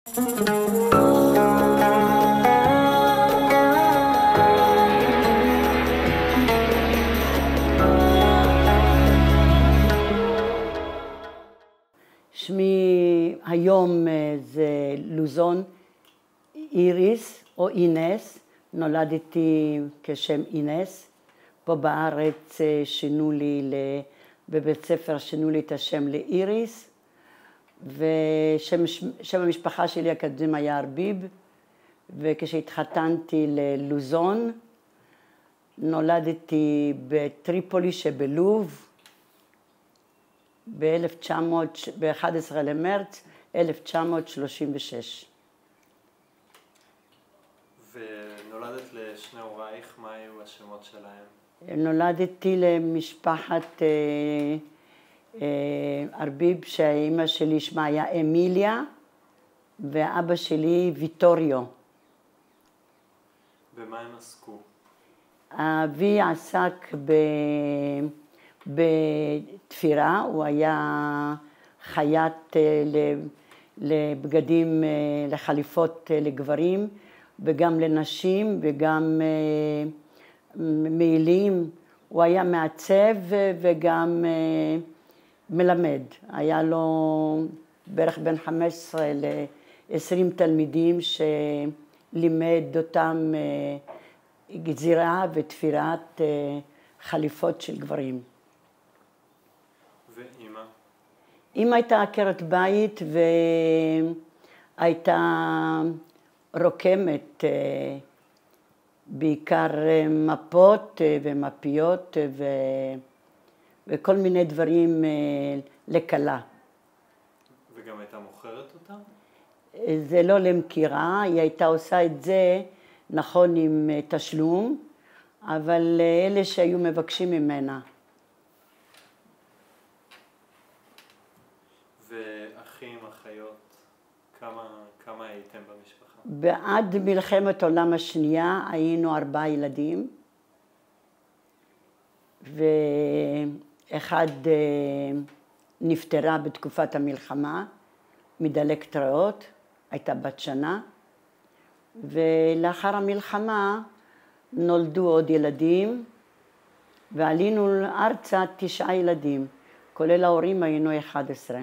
שמי היום זה לוזון איריס או אינס, נולדתי כשם אינס. פה בארץ שינו לי, בבית ספר שינו לי את השם לאיריס, ושם המשפחה שלי הקודם היה ארביב, וכשהתחתנתי ללוזון, נולדתי בטריפולי שבלוב, ב-11 למרץ 1936. ונולדת לשני הורייך, מה היו השמות שלהם? נולדתי למשפחת ארביב, שהאימא שלי שמה היה אמיליה, ואבא שלי ויטוריו. במה הם עסקו? אבי עסק בתפירה, הוא היה חייט לבגדים, לחליפות לגברים, וגם לנשים, וגם מעילים. הוא היה מעצב וגם מלמד. היה לו בערך בין 15 ל-20 תלמידים שלימד אותם גזירה ותפירת חליפות של גברים. ואמא? אמא הייתה עקרת בית והייתה רוקמת, בעיקר מפות ומפיות וכל מיני דברים לקלה. וגם הייתה מוכרת אותם? זה לא למכירה, היא הייתה עושה את זה נכון עם תשלום, אבל אלה שהיו מבקשים ממנה. ואחים, אחיות, כמה הייתם במשפחה? בעד מלחמת העולם השנייה היינו 4 ילדים, ואחד נפטרה בתקופת המלחמה מדלקת ריאות, הייתה בת שנה, ולאחר המלחמה נולדו עוד ילדים, ועלינו ארצה 9 ילדים, כולל ההורים היינו 11.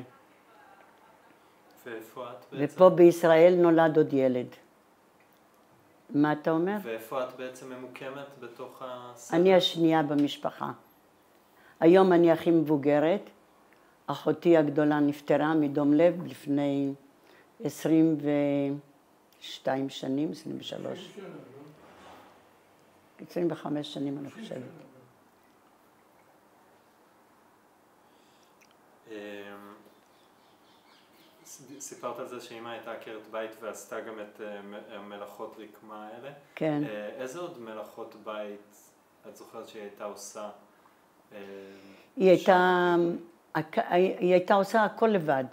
ואיפה את בעצם? ופה בישראל נולד עוד ילד. מה אתה אומר? ואיפה את בעצם ממוקמת בתוך הסדר? אני השנייה במשפחה. היום אני הכי מבוגרת. אחותי הגדולה נפטרה מדום לב לפני 22 שנים, 23. 25 שנים אני חושבת. סיפרת על זה שאמא הייתה עקרת בית ועשתה גם את מלאכות רקמה האלה. כן. איזה עוד מלאכות בית את זוכרת שהיא הייתה עושה? היא הייתה עושה הכל לבד.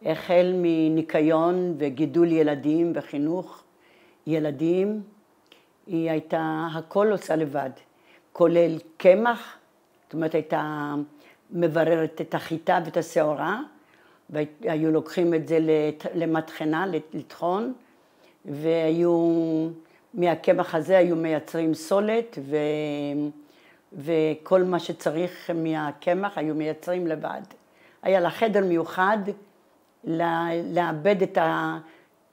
החל מניקיון וגידול ילדים וחינוך ילדים. היא הייתה הכל עושה לבד. כולל קמח, זאת אומרת הייתה מבררת את החיטה ואת השעורה, והיו לוקחים את זה למטחנה, לטחון, מהקמח הזה היו מייצרים סולת, וכל מה שצריך מהקמח היו מייצרים לבד. היה לה חדר מיוחד לעבד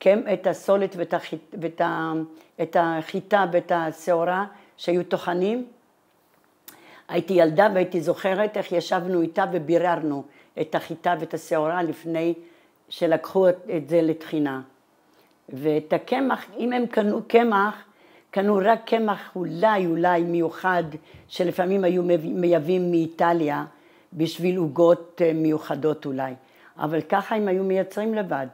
את הסולת ואת החיטה ואת השעורה שהיו טוחנים. הייתי ילדה והייתי זוכרת איך ישבנו איתה וביררנו את החיטה ואת השעורה לפני שלקחו את זה לתחינה. ואת הקמח, אם הם קנו קמח, קנו רק קמח אולי מיוחד, שלפעמים היו מייבאים מאיטליה בשביל עוגות מיוחדות אולי. אבל ככה הם היו מייצרים לבד.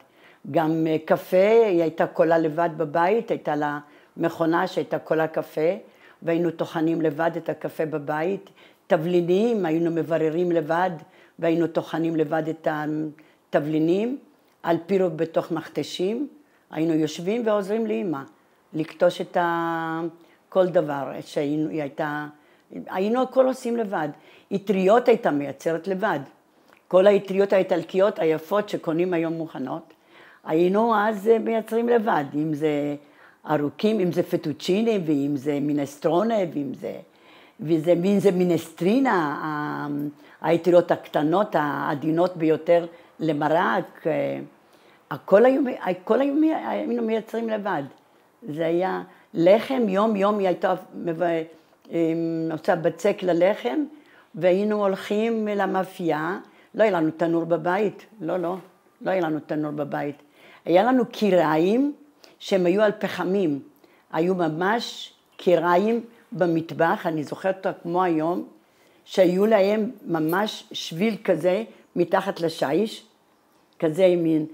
גם קפה, היא הייתה קולה לבד בבית, הייתה לה מכונה שהייתה קולה קפה, והיינו טוחנים לבד את הקפה בבית. תבלינים, היינו מבררים לבד, והיינו טוחנים לבד את התבלינים, על פירוק בתוך מכתשים. היינו יושבים ועוזרים לאמא, לקטוש את כל דבר היינו הכל עושים לבד. אטריות הייתה מייצרת לבד. כל האטריות האיטלקיות היפות שקונים היום מוכנות, היינו אז מייצרים לבד, אם זה ארוכים, אם זה פטוצ'יני, ואם זה מינסטרונה, ואם זה מינסטרינה, היתירות הקטנות, העדינות ביותר למרק, הכל היינו מייצרים לבד. זה היה לחם, יום היא הייתה עושה בצק ללחם, והיינו הולכים למאפייה, לא היה לנו תנור בבית, לא היה לנו תנור בבית. היה לנו קיריים שהם היו על פחמים, היו ממש קיריים במטבח, אני זוכרת אותה כמו היום, שהיו להם ממש שביל כזה מתחת לשיש, כזה מין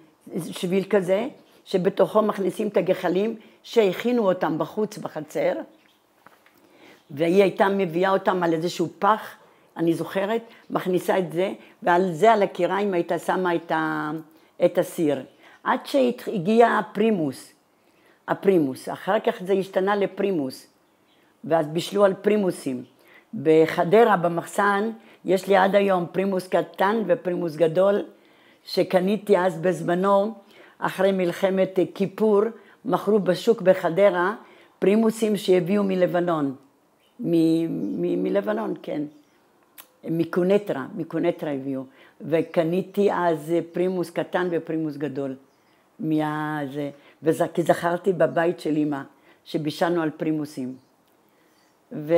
שביל כזה, שבתוכו מכניסים את הגחלים שהכינו אותם בחוץ בחצר, והיא הייתה מביאה אותם על איזשהו פח, אני זוכרת, מכניסה את זה, ועל זה על הקיריים הייתה שמה את הסיר. עד שהגיע הפרימוס, אחר כך זה השתנה לפרימוס, ואז בישלו על פרימוסים. בחדרה, במחסן, יש לי עד היום פרימוס קטן ופרימוס גדול, שקניתי אז בזמנו, אחרי מלחמת כיפור, מכרו בשוק בחדרה, פרימוסים שהביאו מלבנון. מלבנון, כן. מקונטרה הביאו. וקניתי אז פרימוס קטן ופרימוס גדול. כי זכרתי בבית של אמא, שבישלנו על פרימוסים. ומה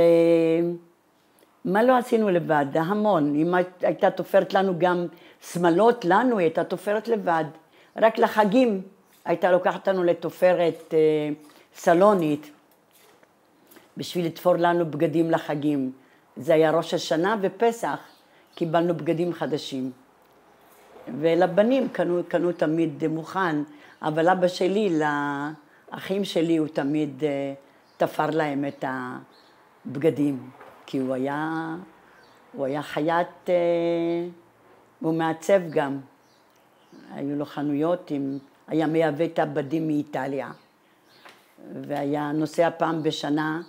לא עשינו לבד? המון. אמא הייתה תופרת לנו גם שמלות, לנו הייתה תופרת לבד. רק לחגים הייתה לוקחת לנו לתופרת סלונית, בשביל לתפור לנו בגדים לחגים. זה היה ראש השנה ופסח, קיבלנו בגדים חדשים. ולבנים קנו תמיד מוכן, אבל אבא שלי, לאחים שלי, הוא תמיד תפר להם את הבגדים, כי הוא היה חייט, הוא מעצב גם. היו לו חנויות, היה מייבא את הבדים מאיטליה, והיה נוסע פעם בשנה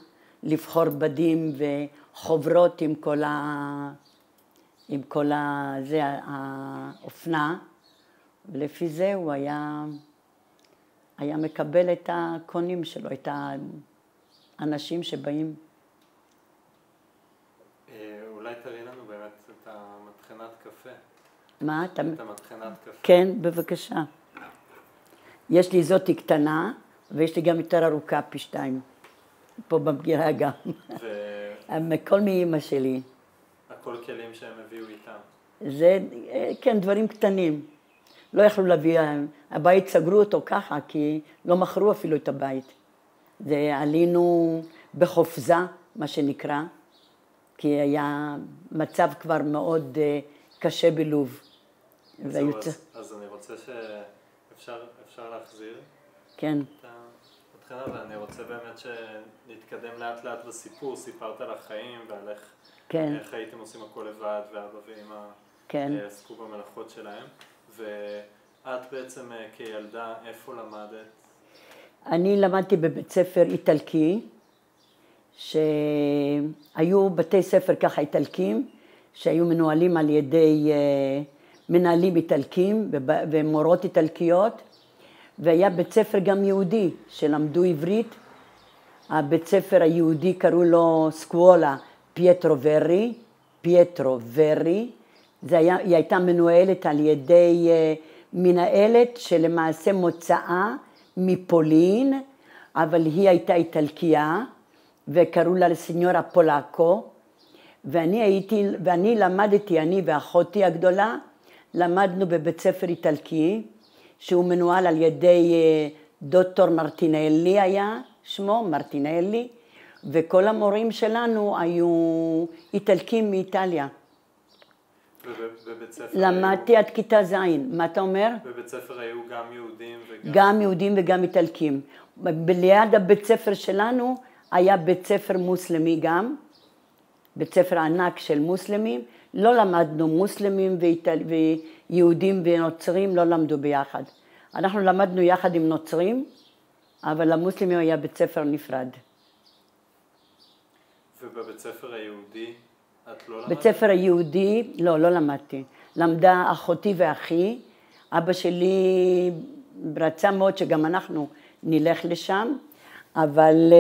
לבחור בדים וחוברות עם כל האופנה, ולפי זה הוא היה מקבל את הקונים שלו, את האנשים שבאים. אולי תראי לנו באמת את המטחנת קפה. מה? את המטחנת קפה. כן, בבקשה. יש לי זאתי קטנה, ויש לי גם יותר ארוכה פי 2. פה במגירה גם. מכל מאמא שלי. הכל כלים שהם הביאו איתם. זה, כן, דברים קטנים. לא יכלו להביא, הבית סגרו אותו ככה, כי לא מכרו אפילו את הבית. זה עלינו בחופזה, מה שנקרא, כי היה מצב כבר מאוד קשה בלוב. אז אני רוצה שאפשר להחזיר. כן. ואני רוצה באמת שנתקדם לאט לאט בסיפור, סיפרת על החיים ועל איך הייתם עושים הכל לבד, ואבא ואמא עסקו במלאכות שלהם, ואת בעצם כילדה איפה למדת? אני למדתי בבית ספר איטלקי, שהיו בתי ספר ככה איטלקים, שהיו מנוהלים על ידי מנהלים איטלקים ומורות איטלקיות, והיה בית ספר גם יהודי שלמדו עברית. הבית ספר היהודי קראו לו סקוולה פייטרו ורי. היא הייתה מנוהלת על ידי מנהלת שלמעשה מוצאה מפולין, אבל היא הייתה איטלקייה, וקראו לה לסיניורה פולקו, ואני למדתי, אני ואחותי הגדולה, למדנו בבית ספר איטלקי, שהוא מנוהל על ידי דוקטור מרטינלי היה, שמו מרטינלי, וכל המורים שלנו היו איטלקים מאיטליה. בבית ספר למדתי עד כיתה ז', מה אתה אומר? בבית ספר היו גם יהודים וגם... גם יהודים וגם איטלקים. ליד הבית ספר שלנו היה בית ספר מוסלמי גם, בית ספר ענק של מוסלמים. לא למדנו מוסלמים ויהודים ונוצרים, לא למדו ביחד. אנחנו למדנו יחד עם נוצרים, אבל למוסלמים היה בית ספר נפרד. ובבית ספר היהודי את לא למדת? בית ספר היהודי, לא למדתי. למדה אחותי ואחי. אבא שלי רצה מאוד שגם אנחנו נלך לשם, אבל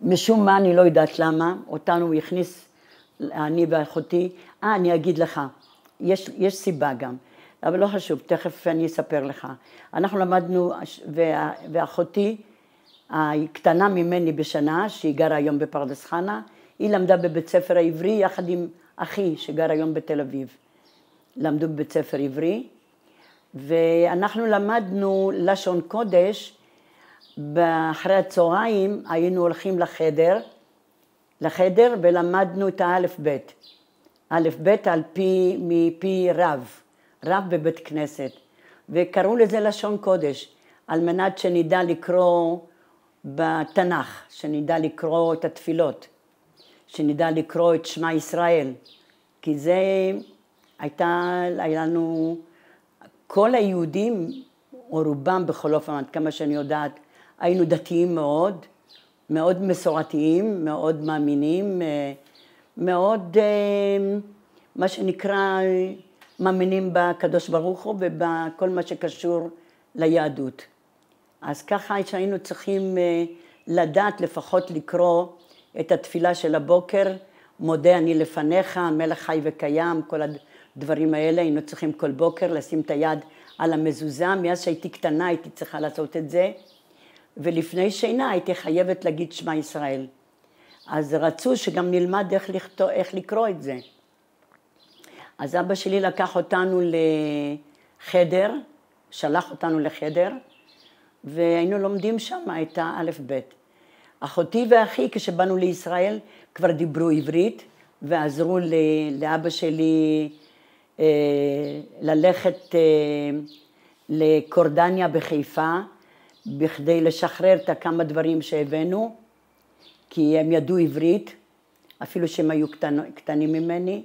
משום מה, אני לא יודעת למה, אותנו הוא הכניס, אני ואחותי, אני אגיד לך, יש סיבה גם, אבל לא חשוב, תכף אני אספר לך. אנחנו למדנו, ואחותי, הקטנה ממני בשנה, שהיא גרה היום בפרדס חנה, היא למדה בבית ספר העברי יחד עם אחי שגר היום בתל אביב. למדו בבית ספר עברי, ואנחנו למדנו לשון קודש, אחרי הצהריים היינו הולכים לחדר ולמדנו את האלף בית. אלף בית מפי רב בבית כנסת, וקראו לזה לשון קודש, על מנת שנדע לקרוא בתנ"ך, שנדע לקרוא את התפילות, שנדע לקרוא את שמע ישראל, כי זה היה לנו, כל היהודים, או רובם בכל אופן, עד כמה שאני יודעת, היינו דתיים מאוד, מאוד מסורתיים, מאוד מאמינים, מאוד, מה שנקרא, מאמינים בקדוש ברוך הוא ובכל מה שקשור ליהדות. אז ככה שהיינו צריכים לדעת לפחות לקרוא את התפילה של הבוקר, מודה אני לפניך, מלך חי וקיים, כל הדברים האלה, היינו צריכים כל בוקר לשים את היד על המזוזה, מאז שהייתי קטנה הייתי צריכה לעשות את זה, ולפני שינה הייתי חייבת להגיד שמע ישראל. אז רצו שגם נלמד איך לקרוא את זה. אז אבא שלי לקח אותנו לחדר, שלח אותנו לחדר, והיינו לומדים שם את האלף בית. אחותי ואחי כשבאנו לישראל כבר דיברו עברית, ועזרו לאבא שלי ללכת לקורדניה בחיפה, בכדי לשחרר את כמה דברים שהבאנו, כי הם ידעו עברית, אפילו שהם היו קטנים ממני,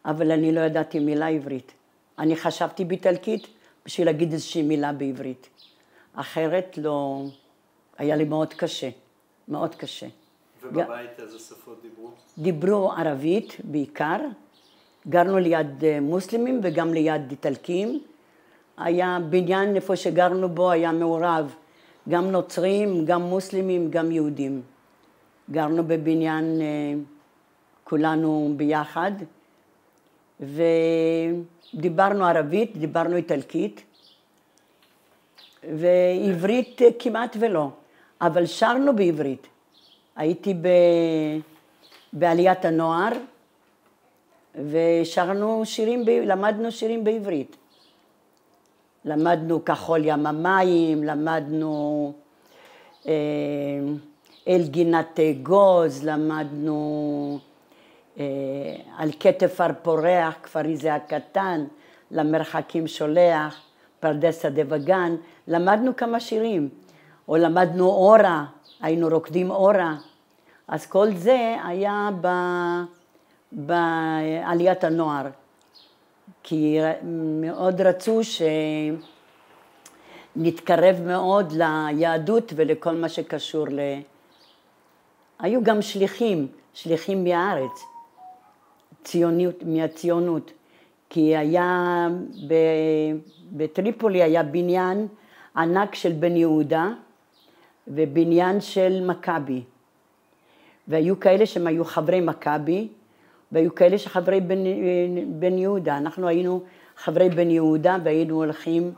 אבל אני לא ידעתי מילה עברית. אני חשבתי באיטלקית בשביל להגיד איזושהי מילה בעברית. אחרת לא, היה לי מאוד קשה, מאוד קשה. ובבית איזה שפות דיברו? דיברו ערבית בעיקר, גרנו ליד מוסלמים וגם ליד איטלקים. היה בניין איפה שגרנו בו היה מעורב, גם נוצרים, גם מוסלמים, גם יהודים. גרנו בבניין כולנו ביחד, ודיברנו ערבית, דיברנו איטלקית, ועברית כמעט ולא, אבל שרנו בעברית. הייתי בעליית הנוער, ושרנו שירים, למדנו שירים בעברית. למדנו כחול ים המים, למדנו אל גינת גוז, למדנו על כתף הר פורח, כפרי זה הקטן, למרחקים שולח, פרדס שדה וגן, למדנו כמה שירים, או למדנו אורה, היינו רוקדים אורה, אז כל זה היה בעליית הנוער, כי מאוד רצו שנתקרב מאוד ליהדות ולכל מה שקשור היו גם שליחים מהארץ, מהציונות, כי היה בטריפולי היה בניין ענק של בן יהודה ובניין של מכבי, והיו כאלה שהם היו חברי מכבי, והיו כאלה שחברי בן יהודה. אנחנו היינו חברי בן יהודה והיינו הולכים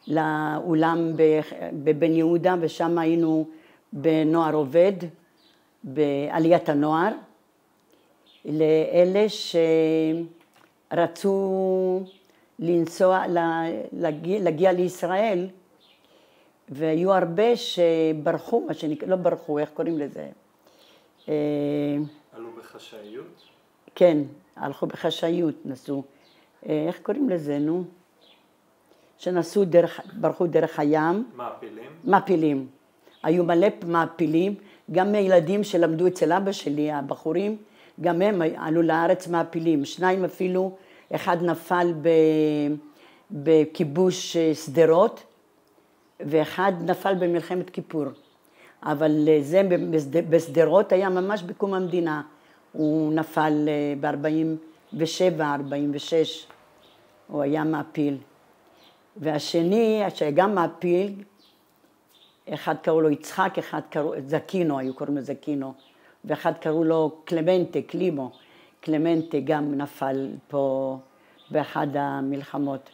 לאולם בבן יהודה, ושם היינו בנוער עובד, בעליית הנוער, לאלה שרצו לנסוע, להגיע לישראל, והיו הרבה שברחו, מה שנקרא, לא ברחו, איך קוראים לזה? עלו בחשאיות? כן, הלכו בחשאיות, נסו. איך קוראים לזה, נו? שנסו ברחו דרך הים. מעפילים? מעפילים. היו מלא מעפילים, גם הילדים שלמדו אצל אבא שלי, הבחורים, גם הם עלו לארץ מעפילים. שניים אפילו, אחד נפל בכיבוש שדרות, ואחד נפל במלחמת כיפור. אבל זה בשדרות היה ממש בקום המדינה. הוא נפל ב-47, 46, הוא היה מעפיל. והשני, שגם מעפיל, אחד קראו לו יצחק, אחד קראו, זקינו, היו קוראים לו זקינו, ואחד קראו לו קלמנטה, קלימו. קלמנטה גם נפל פה באחד המלחמות.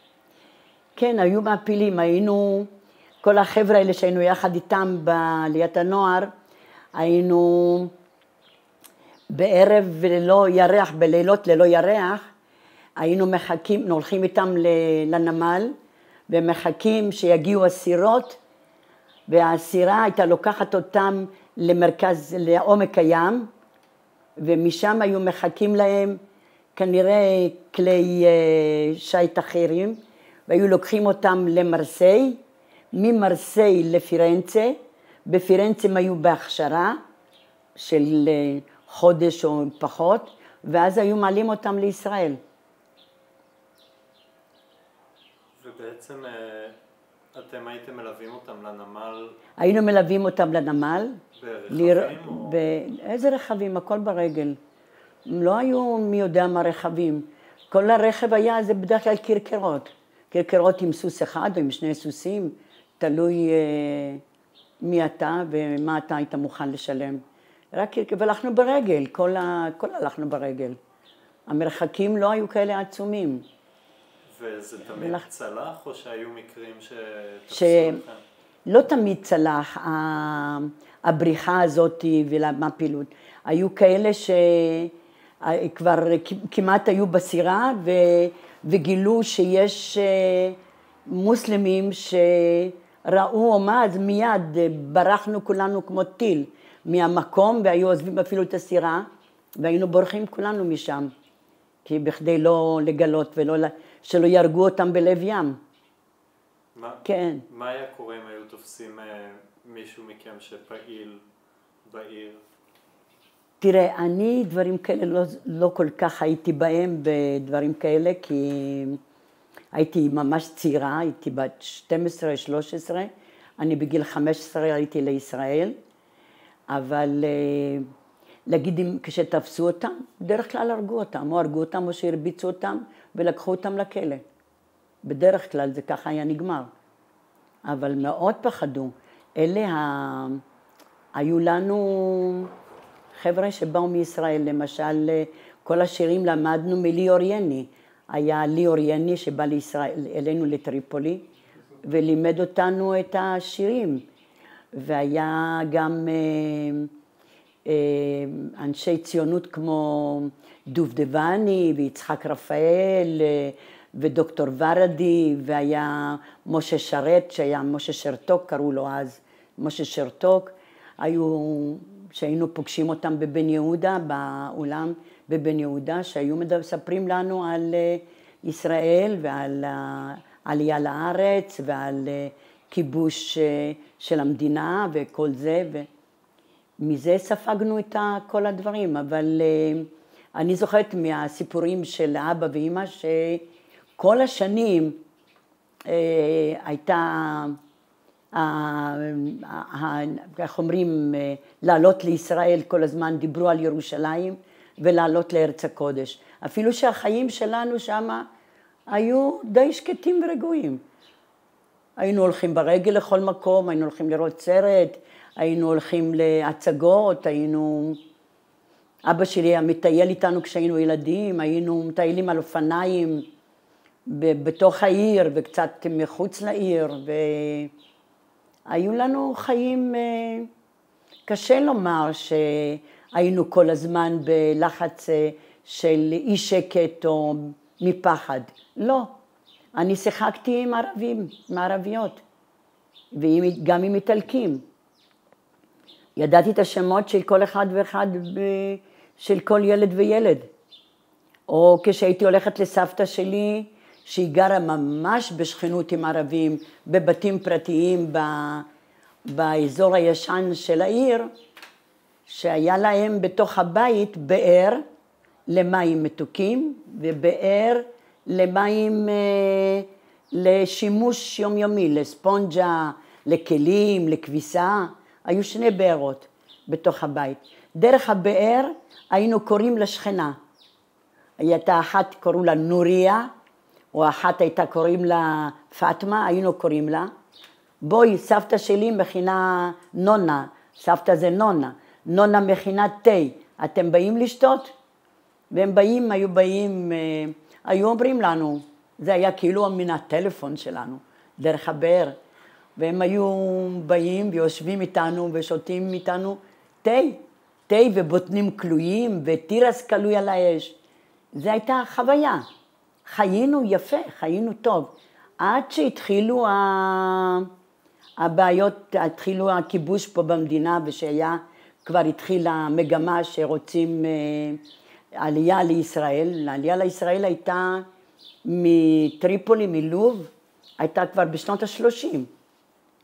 כן, היו מעפילים, היינו, כל החבר'ה האלה שהיינו יחד איתם בעליית הנוער, היינו בערב ללא ירח, בלילות ללא ירח, היינו מחכים, הולכים איתם לנמל, ומחכים שיגיעו אסירות, והאסירה הייתה לוקחת אותם למרכז, לעומק הים, ומשם היו מחכים להם כנראה כלי שייט אחרים, והיו לוקחים אותם למרסיי, ממרסיי לפירנצה, בפירנצה הם היו בהכשרה של חודש או פחות, ואז היו מעלים אותם לישראל. ובעצם אתם הייתם מלווים אותם לנמל? היינו מלווים אותם לנמל. ברכבים? איזה רכבים? הכל ברגל. לא היו מי יודע מה רכבים. כל הרכב היה, זה בדרך כלל קרקרות. קרקרות עם סוס אחד או עם שני סוסים, תלוי מי אתה ומה אתה היית מוכן לשלם. רק והלכנו ברגל, כל הלכנו ברגל. המרחקים לא היו כאלה עצומים. וזה תמיד צלח או שהיו מקרים שתפסו לכם? לא תמיד צלח הבריחה הזאת ולמעפילות. היו כאלה שכבר כמעט היו בסירה וגילו שיש מוסלמים שראו אומה, אז מיד ברחנו כולנו כמו טיל מהמקום והיו עוזבים אפילו את הסירה והיינו בורחים כולנו משם. כי בכדי לא לגלות שלא ירגו אותם בלב ים. כן. מה היה קורה אם היו תופסים מישהו מכם שפעיל בעיר? תראה, אני דברים כאלה לא כל כך הייתי בהם בדברים כאלה, כי הייתי ממש צעירה, הייתי בת 12-13, אני בגיל 15 הייתי לישראל, אבל להגיד אם כשתפסו אותם, בדרך כלל הרגו אותם, או הרגו אותם או שהרביצו אותם ולקחו אותם לכלא. בדרך כלל זה ככה היה נגמר. אבל מאוד פחדו. היו לנו חבר'ה שבאו מישראל, למשל, כל השירים למדנו מליאור יני. היה ליאור יני שבא אלינו לטריפולי, ולימד אותנו את השירים. והיה גם אנשי ציונות כמו דובדבני ויצחק רפאל ודוקטור ורדי, והיה משה שרת, שהיה משה שרתוק, קראו לו אז משה שרתוק. שהיינו פוגשים אותם בבן יהודה, באולם בבן יהודה, שהיו מספרים לנו על ישראל ועל העלייה לארץ ועל כיבוש של המדינה וכל זה, ומזה ספגנו את כל הדברים. אבל אני זוכרת מהסיפורים של אבא ואמא שכל השנים הייתה, איך אומרים, לעלות לישראל, כל הזמן דיברו על ירושלים ולעלות לארץ הקודש. אפילו שהחיים שלנו שם היו די שקטים ורגועים. היינו הולכים ברגל לכל מקום, היינו הולכים לראות סרט, היינו הולכים להצגות, אבא שלי היה מטייל איתנו כשהיינו ילדים, היינו מטיילים על אופניים בתוך העיר וקצת מחוץ לעיר, והיו לנו חיים, קשה לומר שהיינו כל הזמן בלחץ של אי שקט או מפחד. לא, אני שיחקתי עם ערבים, עם ערביות, וגם עם איטלקים. ידעתי את השמות של כל אחד ואחד, של כל ילד וילד. או כשהייתי הולכת לסבתא שלי, שהיא גרה ממש בשכנות עם ערבים, בבתים פרטיים באזור הישן של העיר, שהיה להם בתוך הבית באר למים מתוקים, ובאר למים לשימוש יומיומי, לספונג'ה, לכלים, לכביסה. היו שני בארות בתוך הבית. דרך הבאר היינו קוראים לשכנה. הייתה אחת, קראו לה נוריה, או אחת הייתה קוראים לה פאטמה, היינו קוראים לה, בואי, סבתא שלי מכינה נונה, סבתא זה נונה, נונה מכינה תה, אתם באים לשתות? והם באים, היו אומרים לנו, זה היה כאילו מן הטלפון שלנו, דרך הבאר, והם היו באים ויושבים איתנו ושותים איתנו תה ובוטנים כלואים ותירס כלוי על האש. זה הייתה חוויה, חיינו יפה, חיינו טוב, עד שהתחילו הבעיות, התחילו הכיבוש פה במדינה, ושהיה כבר התחילה המגמה שרוצים עלייה לישראל. העלייה לישראל הייתה מטריפולי, מלוב, הייתה כבר בשנות ה-30.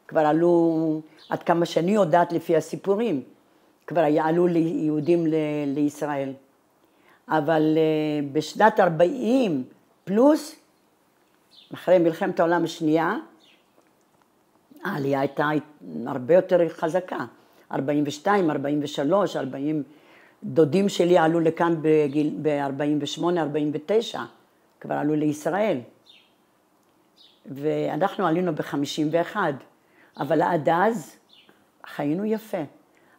כבר עלו, עד כמה שאני יודעת לפי הסיפורים, כבר עלו יהודים לישראל. אבל בשנת 40 פלוס, אחרי מלחמת העולם השנייה, העלייה הייתה הרבה יותר חזקה. 42, 43, 40, דודים שלי עלו לכאן ב-48, 49, כבר עלו לישראל. ואנחנו עלינו ב-51, אבל עד אז חיינו יפה.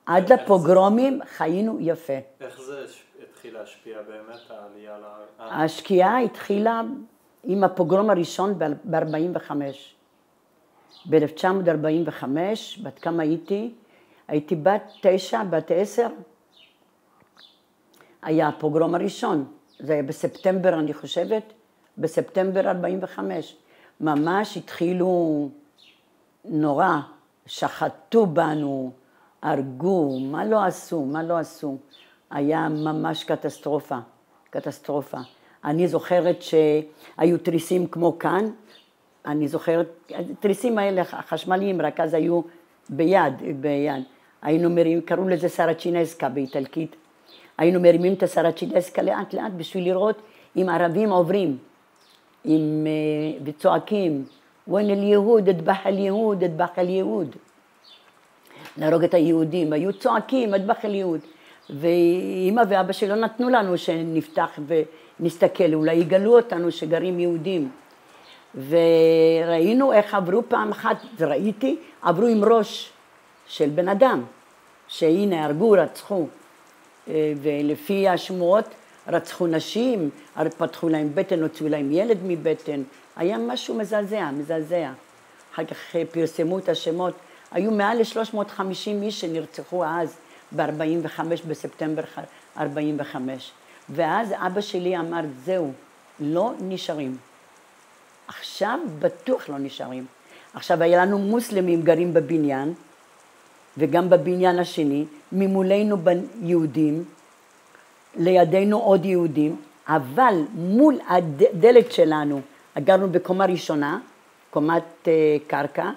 עד לפוגרומים חיינו יפה. איך זה התחיל להשפיע באמת, העלייה? השקיעה התחילה עם הפוגרום הראשון ב-45. ב-1945, בת כמה הייתי בת 9, בת 10. היה הפוגרום הראשון, זה היה בספטמבר אני חושבת, בספטמבר 45. ממש התחילו נורא, שחטו בנו, הרגו, מה לא עשו. היה ממש קטסטרופה. אני זוכרת שהיו תריסים כמו כאן, אני זוכרת, תריסים האלה החשמליים רק אז היו ביד. היינו מרימים, קראו לזה סרצ'ינסקה באיטלקית. היינו מרימים את הסרצ'ינסקה לאט בשביל לראות אם ערבים עוברים, וצועקים, וין אל-יהוד, אדבח אל-יהוד, אדבח אל-יהוד. להרוג את היהודים, היו צועקים, אדבח אל-יהוד. ואמא ואבא שלא נתנו לנו שנפתח ונסתכל, אולי יגלו אותנו שגרים יהודים. וראינו איך עברו פעם אחת, ראיתי, עברו עם ראש של בן אדם, שהנה הרגו, רצחו. ולפי השמועות רצחו נשים, פתחו להם בטן, הוציאו להם ילד מבטן, היה משהו מזעזע. אחר כך פרסמו את השמות, היו מעל ל-350 איש שנרצחו אז, ב-45, בספטמבר 45. ואז אבא שלי אמר, זהו, לא נשארים. עכשיו בטוח לא נשארים. עכשיו היה לנו מוסלמים גרים בבניין, וגם בבניין השני, ממולנו יהודים, לידינו עוד יהודים, אבל מול הדלת שלנו, גרנו בקומה ראשונה, קומת קרקע,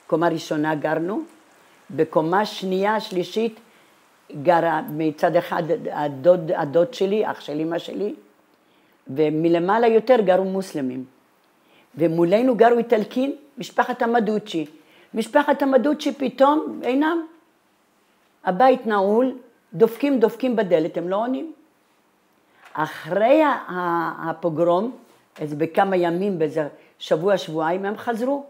קומה ראשונה גרנו, בקומה שנייה, שלישית, גרה מצד אחד הדוד שלי, אח של אמא שלי, ומלמעלה יותר גרו מוסלמים. ומולנו גרו איטלקים, משפחת המדוצ'י. משפחת המדוצ'י פתאום אינם. הבית נעול, דופקים בדלת, הם לא עונים. אחרי הפוגרום, אז בכמה ימים, באיזה שבועיים, הם חזרו.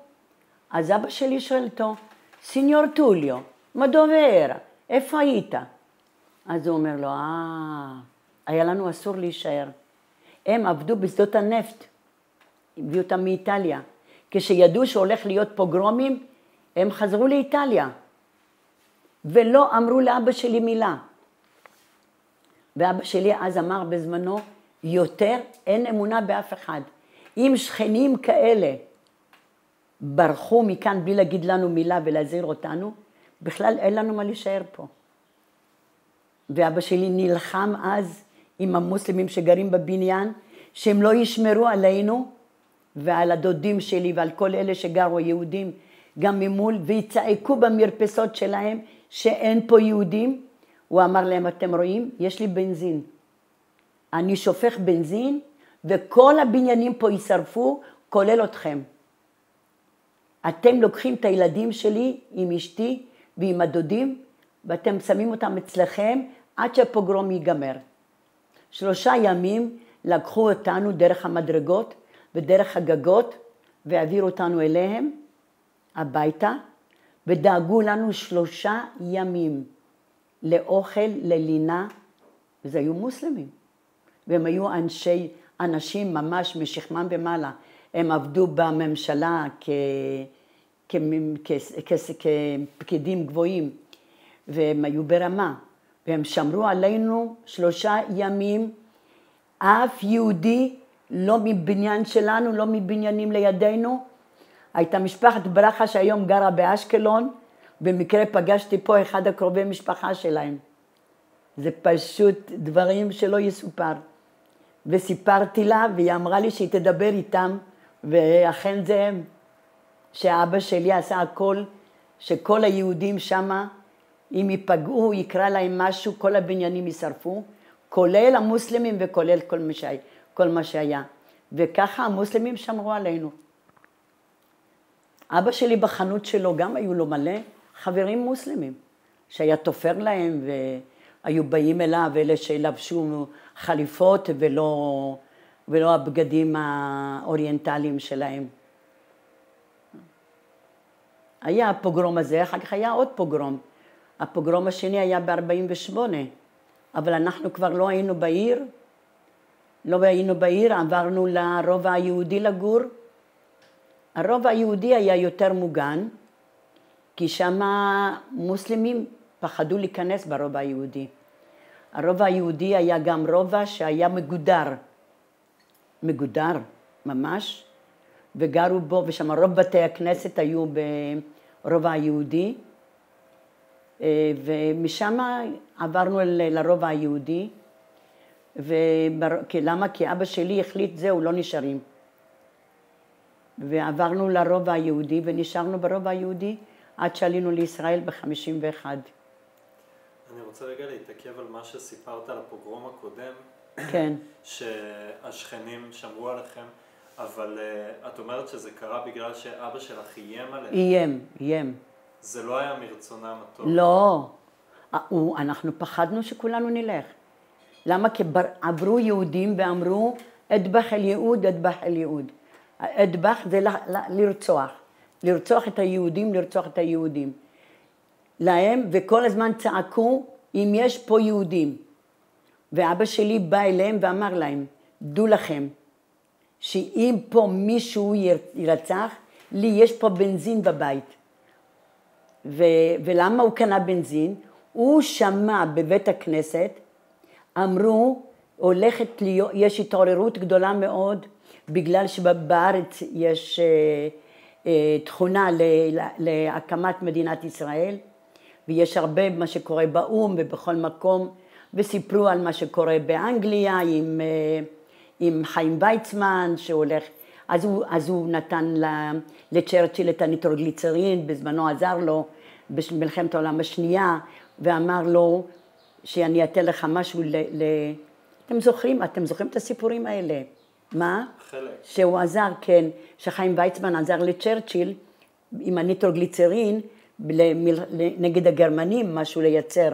אז אבא שלי שואל אותו, סיניור טוליו, מדוברה, איפה היית? אז הוא אומר לו, היה לנו אסור להישאר. הם עבדו בשדות הנפט, הביאו אותם מאיטליה. כשידעו שהולך להיות פוגרומים, הם חזרו לאיטליה. ולא אמרו לאבא שלי מילה. ואבא שלי אז אמר בזמנו, יותר אין אמונה באף אחד. אם שכנים כאלה ברחו מכאן בלי להגיד לנו מילה ולהזהיר אותנו, בכלל אין לנו מה להישאר פה. ואבא שלי נלחם אז עם המוסלמים שגרים בבניין, שהם לא ישמרו עלינו ועל הדודים שלי ועל כל אלה שגרו יהודים גם ממול, ויצעקו במרפסות שלהם שאין פה יהודים. הוא אמר להם, אתם רואים? יש לי בנזין. אני שופך בנזין וכל הבניינים פה יישרפו, כולל אתכם. אתם לוקחים את הילדים שלי עם אשתי ועם הדודים, ואתם שמים אותם אצלכם עד שהפוגרום ייגמר. 3 ימים לקחו אותנו דרך המדרגות, בדרך הגגות, והעבירו אותנו אליהם הביתה, ודאגו לנו 3 ימים לאוכל, ללינה, וזה היו מוסלמים. והם היו אנשים ממש משכמם ומעלה. הם עבדו בממשלה כפקידים גבוהים, והם היו ברמה. והם שמרו עלינו 3 ימים, אף יהודי, לא מבניין שלנו, לא מבניינים לידינו. הייתה משפחת ברכה שהיום גרה באשקלון, במקרה פגשתי פה אחד הקרובי משפחה שלהם. זה פשוט דברים שלא יסופר. וסיפרתי לה, והיא אמרה לי שהיא תדבר איתם, ואכן זה הם. שאבא שלי עשה הכל, שכל היהודים שמה, אם ייפגעו, יקרא להם משהו, כל הבניינים יישרפו, כולל המוסלמים וכולל כל מה שהיה. וככה המוסלמים שמרו עלינו. אבא שלי בחנות שלו גם היו לו מלא חברים מוסלמים, שהיה תופר להם והיו באים אליו, אלה שלבשו חליפות ולא הבגדים האוריינטליים שלהם. היה הפוגרום הזה, אחר כך היה עוד פוגרום. הפוגרום השני היה ב-48, אבל אנחנו כבר לא היינו בעיר, עברנו לרובע היהודי לגור. הרובע היהודי היה יותר מוגן, כי שם מוסלמים פחדו להיכנס ברובע היהודי. הרובע היהודי היה גם רובע שהיה מגודר ממש, וגרו בו, ושם רוב בתי הכנסת היו ברובע היהודי, ומשם עברנו לרובע היהודי, למה? כי אבא שלי החליט זהו, לא נשארים. ועברנו לרובע היהודי, ונשארנו ברובע היהודי עד שעלינו לישראל ב-51. אני רוצה רגע להתעכב על מה שסיפרת על הפוגרום הקודם. כן. שהשכנים שמרו עליכם, אבל את אומרת שזה קרה בגלל שאבא שלך איים עליהם. איים. זה לא היה מרצונם הטוב. לא. אנחנו פחדנו שכולנו נלך. למה? כי עברו יהודים ואמרו, אדבח אל יהוד, אדבח אל יהוד. אדבח זה לרצוח את היהודים, להם, וכל הזמן צעקו, אם יש פה יהודים. ואבא שלי בא אליהם ואמר להם, דעו לכם, שאם פה מישהו ירצח, לי יש פה בנזין בבית. ולמה הוא קנה בנזין? הוא שמע בבית הכנסת, אמרו, יש התעוררות גדולה מאוד, בגלל שבארץ יש תכונה להקמת מדינת ישראל, ויש הרבה מה שקורה באום ובכל מקום, וסיפרו על מה שקורה באנגליה עם חיים ויצמן שהולך, אז הוא נתן לצ'רצ'יל את הניטרוגליצרין, בזמנו עזר לו במלחמת העולם השנייה, ואמר לו שאני אתן לך משהו אתם זוכרים את הסיפורים האלה? מה? חלק. שהוא עזר, כן, שחיים ויצמן עזר לצ'רצ'יל עם הניטרוגליצרין נגד הגרמנים, משהו לייצר.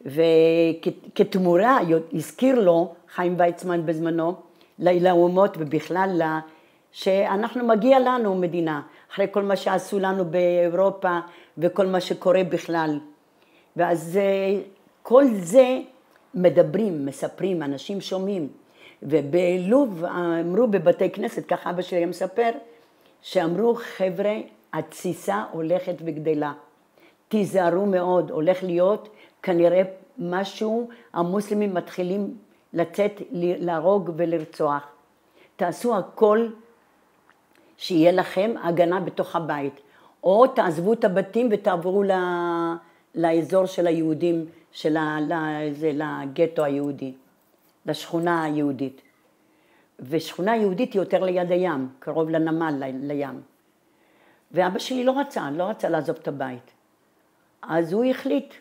וכתמורה הזכיר לו חיים ויצמן בזמנו, לאומות ובכלל שאנחנו מגיע לנו מדינה, אחרי כל מה שעשו לנו באירופה וכל מה שקורה בכלל. ואז כל זה מדברים, מספרים, אנשים שומעים. ובלוב אמרו בבתי כנסת, ככה אבא שלי מספר, שאמרו חבר'ה, התסיסה הולכת וגדלה. תיזהרו מאוד, הולך להיות כנראה משהו, המוסלמים מתחילים לצאת, להרוג ולרצוח. תעשו הכל שיהיה לכם הגנה בתוך הבית. או תעזבו את הבתים ותעברו לאזור של היהודים, לגטו היהודי, לשכונה היהודית. ושכונה יהודית היא יותר ליד הים, קרוב לנמל, לים. ואבא שלי לא רצה לעזוב את הבית. אז הוא החליט,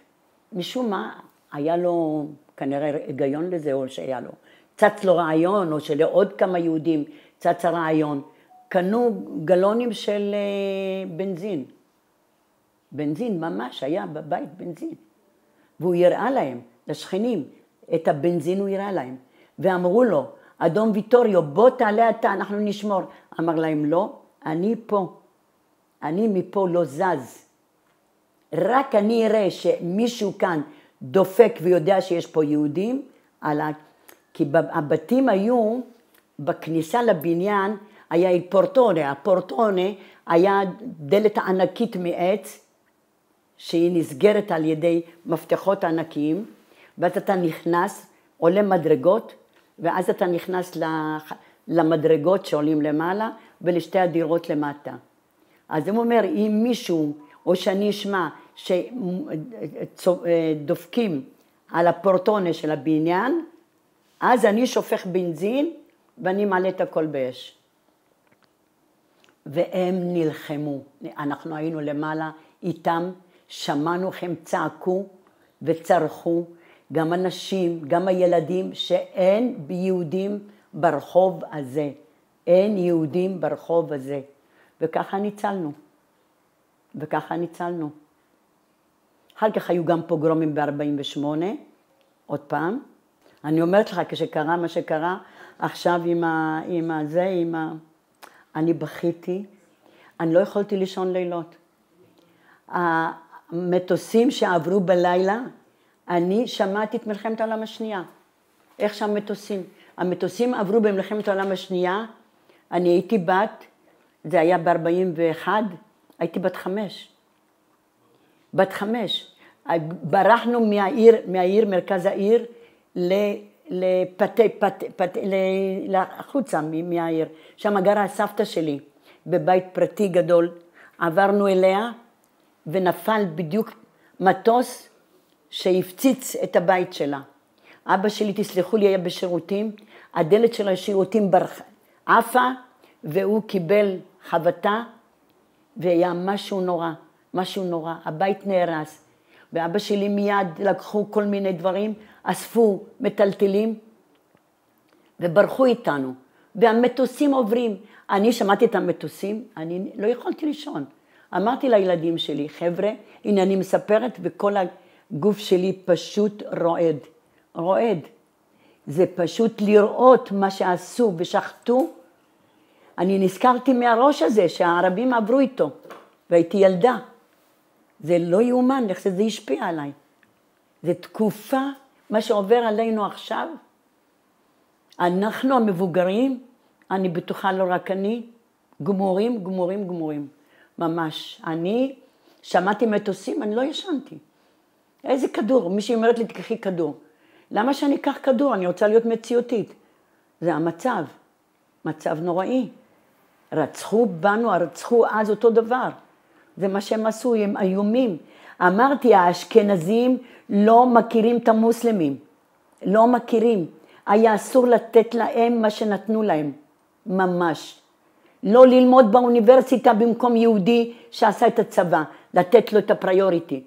משום מה, היה לו כנראה היגיון לזה, או שהיה לו. צץ לו רעיון, או שלעוד כמה יהודים צץ הרעיון. קנו גלונים של בנזין. בנזין ממש, היה בבית בנזין. והוא יראה להם, לשכנים, את הבנזין הוא יראה להם. ואמרו לו, אדון ויטוריו, בוא תעלה אתה, אנחנו נשמור. אמר להם, לא, אני פה. אני מפה לא זז. רק אני אראה שמישהו כאן דופק ויודע שיש פה יהודים, כי הבתים היו, בכניסה לבניין, היה פורטונה. הפורטונה היה דלת ענקית מעץ, שהיא נסגרת על ידי מפתחות ענקיים, ואז אתה נכנס, עולה מדרגות, ואז אתה נכנס למדרגות שעולים למעלה, ולשתי הדירות למטה. אז הוא אומר, אם מישהו, או שאני אשמע, שדופקים על הפורטונה של הבניין, אז אני שופך בנזין, ואני מעלה את הכל באש. והם נלחמו, אנחנו היינו למעלה איתם, שמענו הם צעקו וצרחו, גם אנשים, גם הילדים, שאין יהודים ברחוב הזה, אין יהודים ברחוב הזה. וככה ניצלנו, וככה ניצלנו. אחר כך היו גם פוגרומים ב-48, עוד פעם. אני אומרת לך, כשקרה מה שקרה, עכשיו אני בכיתי, אני לא יכולתי לישון לילות. המטוסים שעברו בלילה, אני שמעתי את מלחמת העולם השנייה. איך המטוסים עברו במלחמת העולם השנייה, אני הייתי זה היה ב-41, הייתי בת 5. ברחנו מהעיר, מרכז העיר, לחוצה מהעיר. שם גרה הסבתא שלי, בבית פרטי גדול. עברנו אליה, ונפל בדיוק מטוס שהפציץ את הבית שלה. אבא שלי, תסלחו לי, היה בשירותים, הדלת של השירותים עפה, והוא קיבל חבטה, והיה משהו נורא, הבית נהרס. ואבא שלי מיד לקחו כל מיני דברים, אספו מטלטלים, וברחו איתנו. והמטוסים עוברים. אני שמעתי את המטוסים, אני לא יכולתי לישון. אמרתי לילדים שלי, חבר'ה, הנה אני מספרת, וכל הגוף שלי פשוט רועד. זה פשוט לראות מה שעשו ושחטו. אני נזכרתי מהראש הזה שהערבים עברו איתו, והייתי ילדה. זה לא יאומן, איך שזה השפיע עליי. זה תקופה, מה שעובר עלינו עכשיו. אנחנו המבוגרים, אני בטוחה לא רק אני, גמורים. ממש. אני שמעתי מטוסים, אני לא ישנתי. איזה כדור? מישהי אומרת לי, תקחי כדור. למה שאני אקח כדור? אני רוצה להיות מציאותית. זה המצב. מצב נוראי. רצחו אז אותו דבר. זה מה שהם עשו, הם איומים. אמרתי, האשכנזים לא מכירים את המוסלמים. לא מכירים. היה אסור לתת להם מה שנתנו להם. ממש. לא ללמוד באוניברסיטה במקום יהודי שעשה את הצבא. לתת לו את הפריוריטי.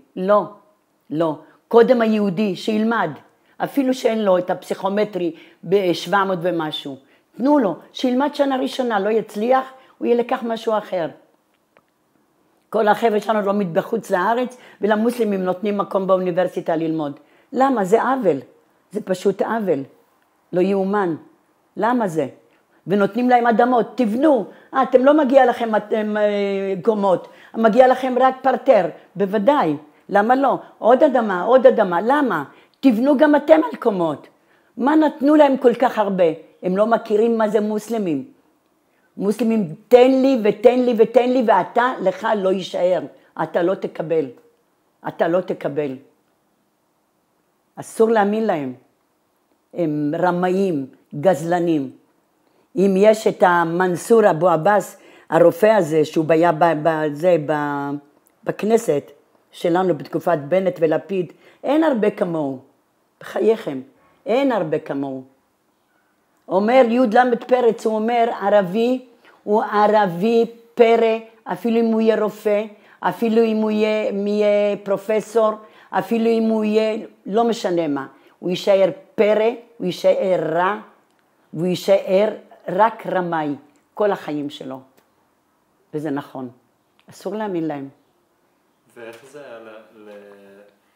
לא. קודם היהודי שילמד. אפילו שאין לו את הפסיכומטרי ב-700 ומשהו. תנו לו, שילמד שנה ראשונה, לא יצליח, הוא ילקח משהו אחר. כל החבר'ה שלנו לומד בחוץ לארץ, ולמוסלמים נותנים מקום באוניברסיטה ללמוד. למה? זה עוול. זה פשוט עוול. לא יאומן. למה זה? ונותנים להם אדמות, תבנו. אתם לא מגיע לכם קומות, מגיע לכם רק פרטר. בוודאי. למה לא? עוד אדמה. למה? תבנו גם אתם על קומות. מה נתנו להם כל כך הרבה? הם לא מכירים מה זה מוסלמים. מוסלמים, תן לי, ואתה לך לא יישאר. אתה לא תקבל. אסור להאמין להם. הם רמאים, גזלנים. אם יש את המנסור אבו עבאס, הרופא הזה, שהוא היה בכנסת שלנו בתקופת בנט ולפיד, אין הרבה כמוהו. בחייכם, אין הרבה כמוהו. אומר י' פרץ, הוא אומר ערבי, הוא ערבי פרא, אפילו אם הוא יהיה רופא, אפילו אם הוא יהיה פרופסור, אפילו אם הוא יהיה, לא משנה מה. הוא יישאר פרא, הוא יישאר רע, והוא יישאר רק רמאי, כל החיים שלו. וזה נכון. אסור להאמין להם. ואיך זה היה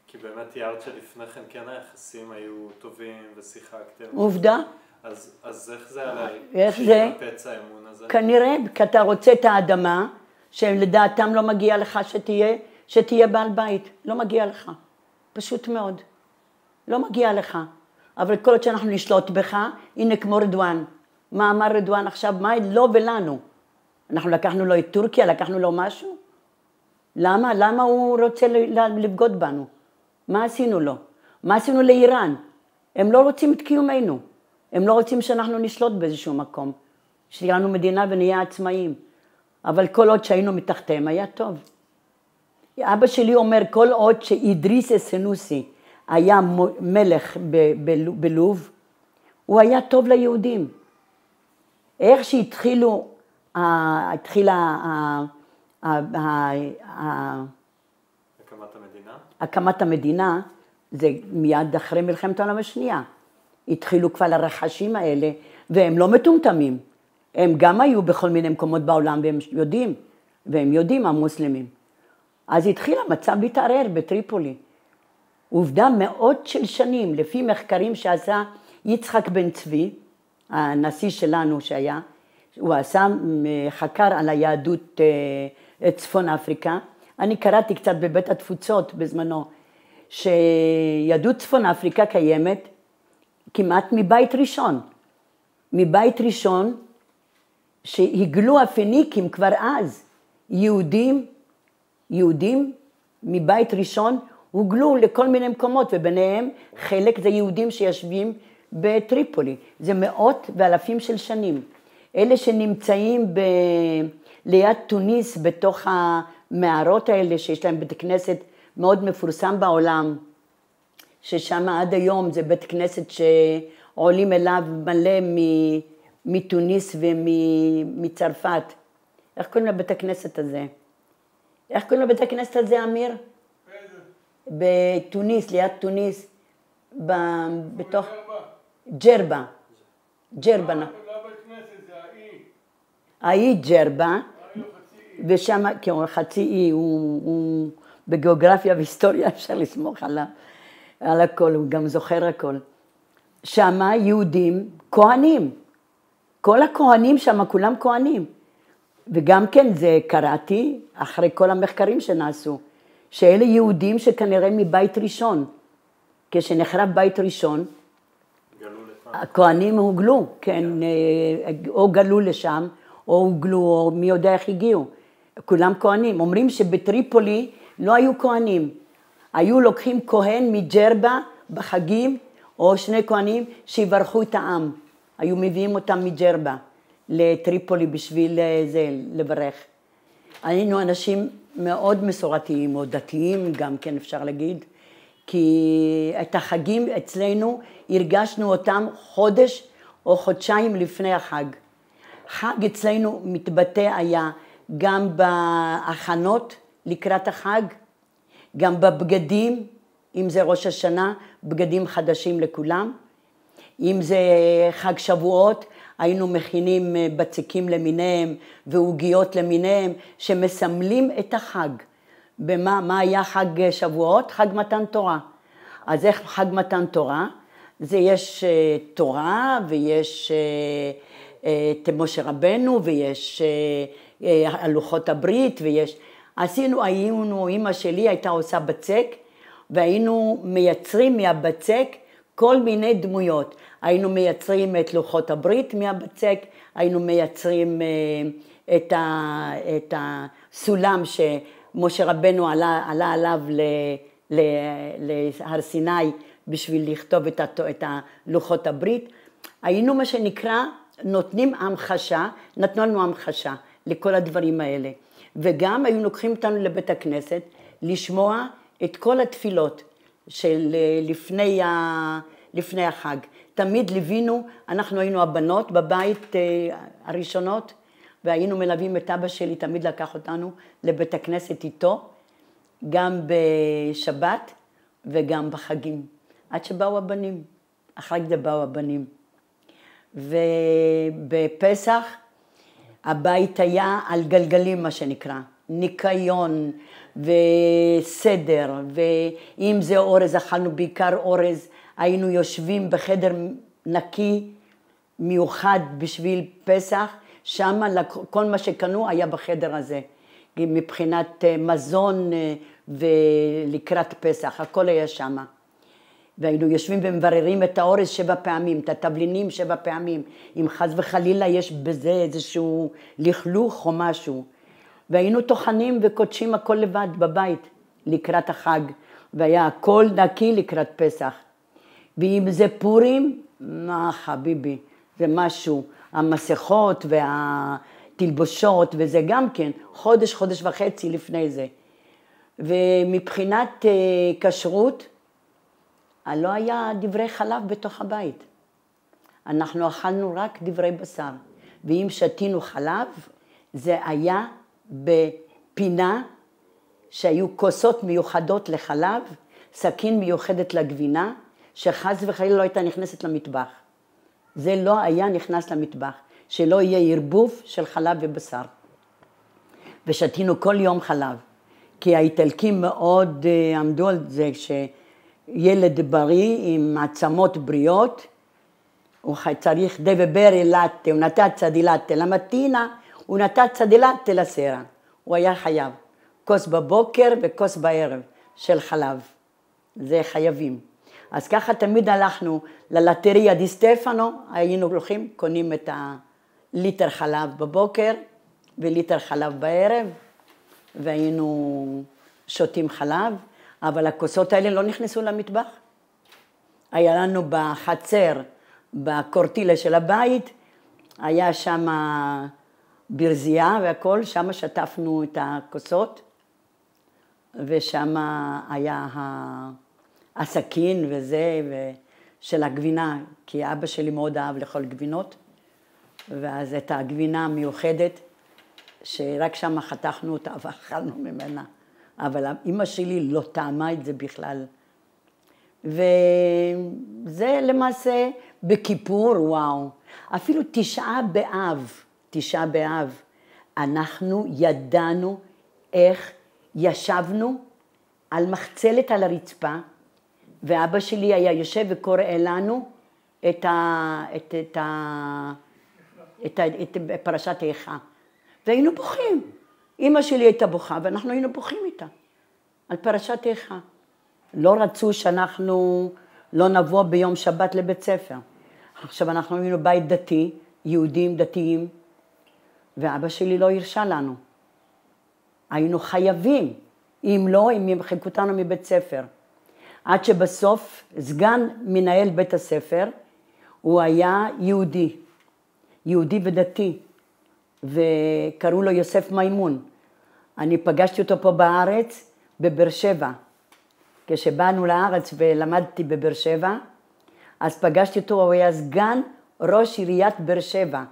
כי באמת תיארת שלפני כן היחסים היו טובים ושיחקתם. עובדה. אז איך זה עליי? איך זה? שינפץ האמון הזה? כנראה, כי אתה רוצה את האדמה, שלדעתם לא מגיע לך שתהיה בעל בית. לא מגיע לך. פשוט מאוד. לא מגיע לך. אבל כל עוד שאנחנו נשלוט בך, הנה כמו רדואן. מה אמר רדואן עכשיו? מה לא ולנו? אנחנו לקחנו לו את טורקיה, לקחנו לו משהו? למה? למה הוא רוצה לבגוד בנו? מה עשינו לו? מה עשינו לאיראן? הם לא רוצים את קיומנו. הם לא רוצים שאנחנו נשלוט באיזשהו מקום. שתהיה לנו מדינה ונהיה עצמאים. אבל כל עוד שהיינו מתחתיהם היה טוב. אבא שלי אומר, כל עוד שאידריס א-סנוסי היה מלך בלוב, הוא היה טוב ליהודים. איך שהתחילו, הקמת המדינה, זה מיד אחרי מלחמת העולם השנייה. התחילו כבר הרחשים האלה, והם לא מטומטמים. הם גם היו בכל מיני מקומות בעולם, והם יודעים המוסלמים. אז התחיל המצב להתערער בטריפולי. עובדה מאות של שנים, לפי מחקרים שעשה יצחק בן צבי, הנשיא שלנו שהיה, הוא עשה חקר על היהדות צפון אפריקה. אני קראתי קצת בבית התפוצות בזמנו, שיהדות צפון אפריקה קיימת כמעט מבית ראשון. מבית ראשון שהגלו הפניקים כבר אז, יהודים מבית ראשון הוגלו לכל מיני מקומות, וביניהם חלק זה יהודים שיושבים בטריפולי. זה מאות ואלפים של שנים. אלה שנמצאים ליד טוניס, בתוך המערות האלה, שיש להם בית כנסת מאוד מפורסם בעולם, ששם עד היום זה בית כנסת שעולים אליו מלא מטוניס ומצרפת. איך קוראים לבית הכנסת הזה? איך קוראים לבית הכנסת הזה, אמיר? בטוניס, ליד טוניס, בתוך... ג'רבה. ג'רבה. האי ג'רבה, ושם, חצי אי, הוא בגיאוגרפיה והיסטוריה, אפשר לסמוך על הכל, הוא גם זוכר הכל. שם יהודים כהנים, כל הכהנים שם, כולם כהנים. וגם כן זה קראתי, אחרי כל המחקרים שנעשו, שאלה יהודים שכנראה מבית ראשון, כשנחרב בית ראשון, הכהנים הוגלו, כן, או גלו לשם, או הוגלו, או מי יודע איך הגיעו. כולם כהנים. אומרים שבטריפולי לא היו כהנים. היו לוקחים כהן מג'רבה בחגים, או שני כהנים שיברכו את העם. היו מביאים אותם מג'רבה לטריפולי בשביל זה, לברך. היינו אנשים מאוד מסורתיים, או דתיים גם כן אפשר להגיד, כי את החגים אצלנו הרגשנו אותם חודש או חודשיים לפני החג. חג אצלנו מתבטא היה גם בהכנות לקראת החג, גם בבגדים, אם זה ראש השנה, בגדים חדשים לכולם. אם זה חג שבועות, היינו מכינים בצקים למיניהם ועוגיות למיניהם, שמסמלים את החג. מה היה חג שבועות? חג מתן תורה. אז איך חג מתן תורה? זה יש תורה ויש את משה רבנו ויש לוחות הברית ויש... היינו, אמא שלי הייתה עושה בצק והיינו מייצרים מהבצק כל מיני דמויות. היינו מייצרים את לוחות הברית מהבצק, היינו מייצרים את הסולם שמשה רבנו עלה עליו להר סיני בשביל לכתוב את לוחות הברית. היינו מה שנקרא נתנו לנו המחשה לכל הדברים האלה. וגם היו לוקחים אותנו לבית הכנסת לשמוע את כל התפילות של לפני החג. תמיד ליווינו, אנחנו היינו הבנות בבית הראשונות, והיינו מלווים את אבא שלי, תמיד לקח אותנו לבית הכנסת איתו, גם בשבת וגם בחגים, עד שבאו הבנים, החג זה באו הבנים. ובפסח הבית היה על גלגלים מה שנקרא, ניקיון וסדר, ואם זה אורז, אכלנו בעיקר אורז, היינו יושבים בחדר נקי, מיוחד בשביל פסח, שם כל מה שקנו היה בחדר הזה, מבחינת מזון ולקראת פסח, הכל היה שם. והיינו יושבים ומבררים את האורז 7 פעמים, את התבלינים 7 פעמים, אם חס וחלילה יש בזה איזשהו לכלוך או משהו. והיינו טוחנים וקודשים הכל לבד בבית לקראת החג, והיה הכל נקי לקראת פסח. ואם זה פורים, מה חביבי, זה משהו, המסכות והתלבושות וזה גם כן, חודש, חודש וחצי לפני זה. ומבחינת כשרות, לא היה דברי חלב בתוך הבית. אנחנו אכלנו רק דברי בשר, ואם שתינו חלב, זה היה בפינה שהיו כוסות מיוחדות לחלב, סכין מיוחדת לגבינה, שחס וחלילה לא הייתה נכנסת למטבח. זה לא היה נכנס למטבח, שלא יהיה ערבוב של חלב ובשר. ושתינו כל יום חלב, כי האיטלקים מאוד עמדו על זה שילד בריא עם עצמות בריאות, הוא צריך דבברי לטה, הוא נתצה די לטה למתינה, הוא נתצה די לטה לסרה. הוא היה חייב, כוס בבוקר וכוס בערב של חלב, זה חייבים. אז ככה תמיד הלכנו ללטריה די סטפנו, היינו הולכים, קונים את הליטר חלב בבוקר וליטר חלב בערב, והיינו שותים חלב, אבל הכוסות האלה לא נכנסו למטבח. היה לנו בחצר, בקורטילה של הבית, היה שם ברזייה והכל, שם שטפנו את הכוסות, ושם היה הסכין וזה, של הגבינה, כי אבא שלי מאוד אהב לאכול גבינות, ואז את הגבינה המיוחדת, שרק שם חתכנו אותה ואכלנו ממנה, אבל אמא שלי לא טעמה את זה בכלל. וזה למעשה בכיפור, וואו, אפילו 9 באב, אנחנו ידענו איך ישבנו על מחצלת על הרצפה, ואבא שלי היה יושב וקורא לנו את פרשת איכה. והיינו בוכים. אמא שלי הייתה בוכה, ואנחנו היינו בוכים איתה, על פרשת איכה. לא רצו שאנחנו לא נבוא ביום שבת לבית ספר. עכשיו אנחנו היינו בית דתי, יהודים דתיים, ואבא שלי לא הרשה לנו. היינו חייבים, אם לא, אם ימחקו אותנו מבית ספר. עד שבסוף סגן מנהל בית הספר, הוא היה יהודי ודתי, וקראו לו יוסף מימון. אני פגשתי אותו פה בארץ, בבאר שבע. כשבאנו לארץ ולמדתי בבאר שבע, אז פגשתי אותו, הוא היה סגן ראש עיריית באר שבע.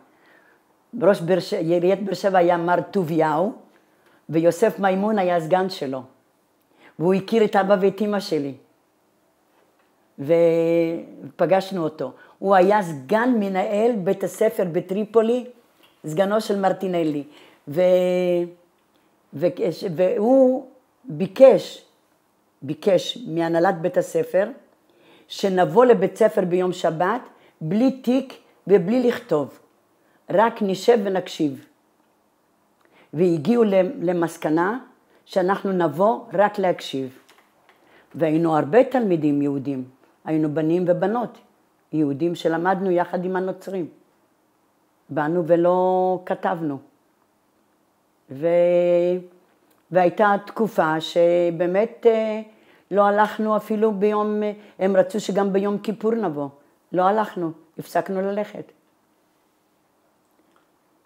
ראש עיריית באר שבע היה מר טוביהו, ויוסף מימון היה סגן שלו. והוא הכיר את אבא ואת אמא שלי. ופגשנו אותו. הוא היה סגן מנהל בית הספר בטריפולי, סגנו של מרטינלי. והוא ביקש מהנהלת בית הספר, שנבוא לבית ספר ביום שבת, בלי תיק ובלי לכתוב. רק נשב ונקשיב. והגיעו למסקנה שאנחנו נבוא רק להקשיב. והיינו הרבה תלמידים יהודים. היינו בנים ובנות, יהודים שלמדנו יחד עם הנוצרים. באנו ולא כתבנו. והייתה תקופה שבאמת לא הלכנו אפילו ביום, הם רצו שגם ביום כיפור נבוא. לא הלכנו, הפסקנו ללכת.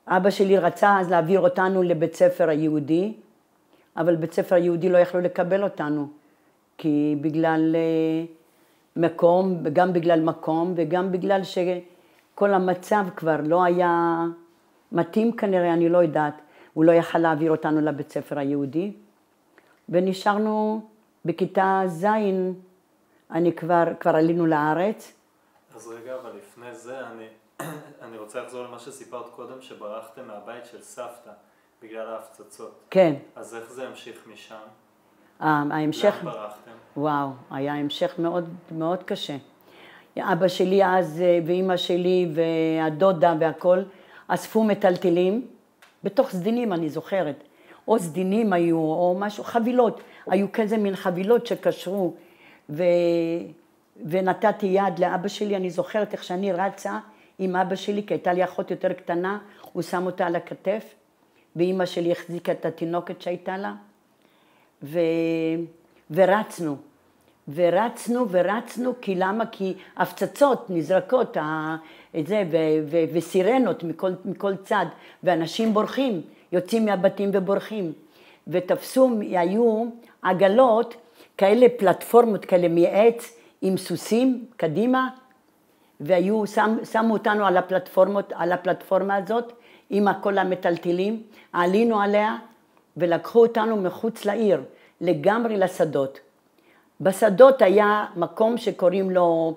אבא שלי רצה אז להעביר אותנו לבית ספר היהודי, אבל בית ספר היהודי לא יכלו לקבל אותנו, כי בגלל מקום, וגם בגלל מקום, וגם בגלל שכל המצב כבר לא היה מתאים כנראה, אני לא יודעת, הוא לא יכל להעביר אותנו לבית ספר היהודי, ונשארנו בכיתה ז', כבר עלינו לארץ. אז רגע, אבל לפני זה אני רוצה לחזור למה שסיפרת קודם, שברחתם מהבית של סבתא בגלל ההפצצות. כן. אז איך זה המשיך משם? ההמשך... לאן ברחתם? וואו, היה המשך מאוד מאוד קשה. אבא שלי אז ואמא שלי והדודה והכל, אספו מטלטלים, בתוך סדינים אני זוכרת, או סדינים היו, או משהו, חבילות, היו כזה מין חבילות שקשרו, ונתתי יד לאבא שלי, אני זוכרת איך שאני רצה עם אבא שלי, כי הייתה לי אחות יותר קטנה, הוא שם אותה על הכתף, ואמא שלי החזיקה את התינוקת שהייתה לה, ורצנו, כי למה? כי הפצצות נזרקות, וסירנות מכל צד, ואנשים בורחים, יוצאים מהבתים ובורחים, ותפסו, היו עגלות, כאלה פלטפורמות כאלה מעץ, עם סוסים קדימה, שמו אותנו על הפלטפורמה הזאת, עם כל המטלטלים, עלינו עליה, ולקחו אותנו מחוץ לעיר, לגמרי לשדות. בשדות היה מקום שקוראים לו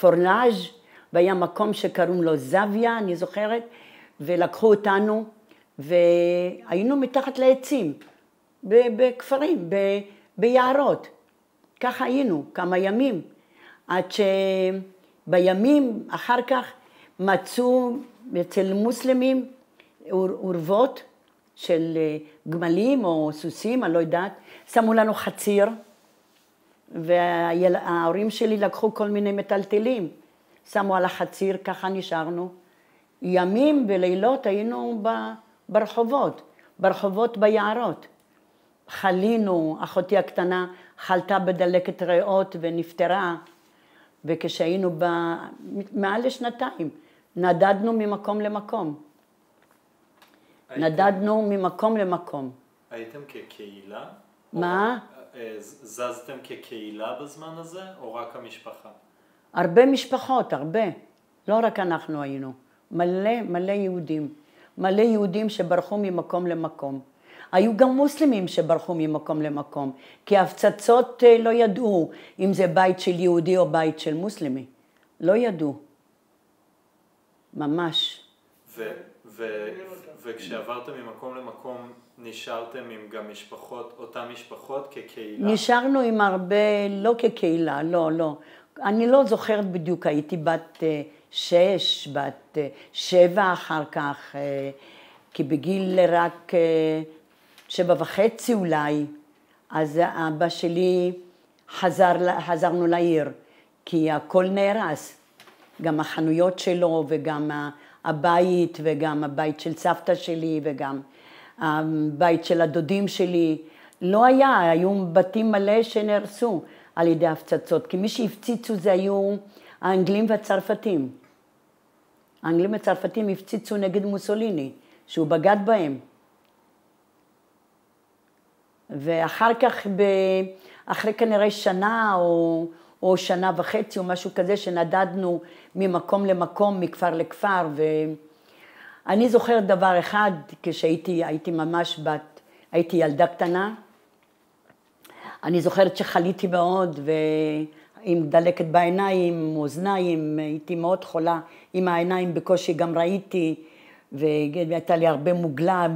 פורנאז', והיה מקום שקוראים לו זוויה, אני זוכרת, ולקחו אותנו, והיינו מתחת לעצים, בכפרים, ביערות. ככה היינו, כמה ימים, עד שבימים אחר כך מצאו אצל מוסלמים אורוות של גמלים או סוסים, אני לא יודעת, שמו לנו חציר, וההורים שלי לקחו כל מיני מטלטלים, שמו על החציר, ככה נשארנו. ימים ולילות היינו ברחובות ביערות. חלינו, אחותי הקטנה חלתה בדלקת ריאות ונפטרה, וכשהיינו מעל לשנתיים, נדדנו ממקום למקום. הייתם כקהילה? מה? זזתם כקהילה בזמן הזה, או רק המשפחה? הרבה משפחות, הרבה. לא רק אנחנו היינו. מלא יהודים. מלא יהודים שברחו ממקום למקום. היו גם מוסלמים שברחו ממקום למקום, כי ההפצצות לא ידעו אם זה בית של יהודי או בית של מוסלמי. לא ידעו. ממש. וכשעברתם ממקום למקום, נשארתם עם גם משפחות, אותן משפחות כקהילה? נשארנו עם הרבה, לא כקהילה, לא. אני לא זוכרת בדיוק, הייתי בת 6, בת 7 אחר כך, כי בגיל רק 7.5 אולי, אז אבא שלי חזרנו לעיר, כי הכל נהרס, גם החנויות שלו וגם הבית וגם הבית של סבתא שלי וגם הבית של הדודים שלי, לא היו בתים מלא שנהרסו על ידי הפצצות, כי מי שהפציצו זה היו האנגלים והצרפתים. האנגלים והצרפתים הפציצו נגד מוסוליני, שהוא בגד בהם. ואחר כך, אחרי כנראה שנה או שנה וחצי או משהו כזה, שנדדנו ממקום למקום, מכפר לכפר, ואני זוכרת דבר אחד, כשהייתי ממש הייתי ילדה קטנה, אני זוכרת שחליתי מאוד, ועם דלקת בעיניים, אוזניים, הייתי מאוד חולה, עם העיניים בקושי גם ראיתי, והייתה לי הרבה מוגלה,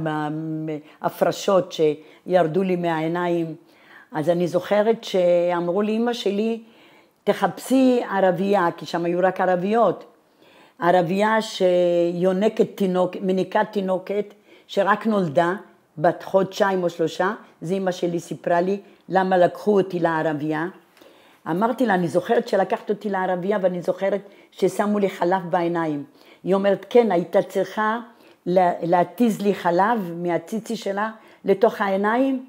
הפרשות שירדו לי מהעיניים. אז אני זוכרת שאמרו לי, אמא שלי, תחפשי ערבייה, כי שם היו רק ערביות, ערבייה מניקת תינוקת, שרק נולדה, בת חודשיים או 3, זה אמא שלי סיפרה לי, למה לקחו אותי לערבייה. אמרתי לה, אני זוכרת שלקחת אותי לערבייה, ואני זוכרת ששמו לי חלב בעיניים. היא אומרת, כן, הייתה צריכה להתיז לי חלב מהציצי שלה לתוך העיניים,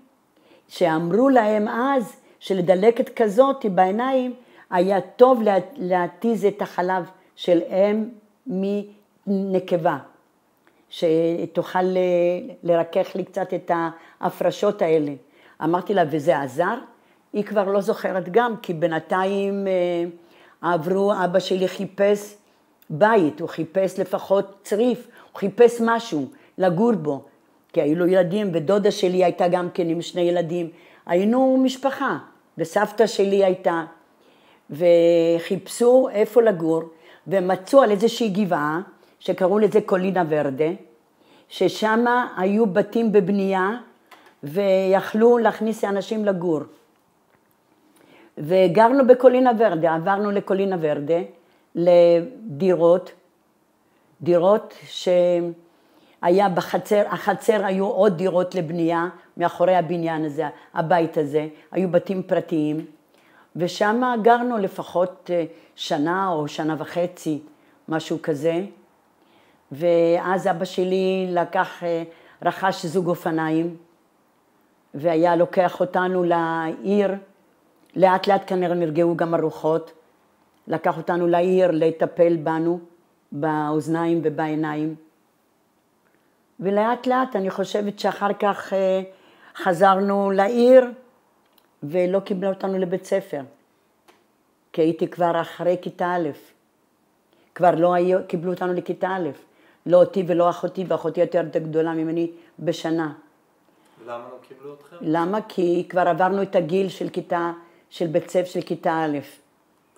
שאמרו להם אז שלדלקת כזאת בעיניים, היה טוב להתיז את החלב של אם מנקבה, שתוכל לרכך לי קצת את ההפרשות האלה. אמרתי לה, וזה עזר? היא כבר לא זוכרת גם, כי בינתיים אבא שלי חיפש בית, הוא חיפש לפחות צריף, הוא חיפש משהו לגור בו, כי היו לו ילדים, ודודה שלי הייתה גם כן עם 2 ילדים, היינו משפחה, וסבתא שלי הייתה, וחיפשו איפה לגור, ומצאו על איזושהי גבעה, שקראו לזה קולינה ורדה, ששם היו בתים בבנייה, ויכלו להכניס אנשים לגור. וגרנו בקולינה ורדה, עברנו לקולינה ורדה, לדירות, דירות שהיה בחצר, החצר היו עוד דירות לבנייה, מאחורי הבניין הזה, הבית הזה, היו בתים פרטיים, ושם גרנו לפחות שנה או שנה וחצי, משהו כזה, ואז אבא שלי רכש זוג אופניים, והיה לוקח אותנו לעיר, לאט לאט כנראה נרגעו גם הרוחות, לקח אותנו לעיר לטפל בנו, באוזניים ובעיניים, ולאט לאט אני חושבת שאחר כך חזרנו לעיר, ולא קיבלו אותנו לבית ספר, כי הייתי כבר אחרי כיתה א', כבר לא קיבלו אותנו לכיתה א', לא אותי ולא אחותי, ואחותי יותר גדולה ממני בשנה. למה לא קיבלו אתכם? למה? כי כבר עברנו את הגיל של בית ספר של כיתה א'.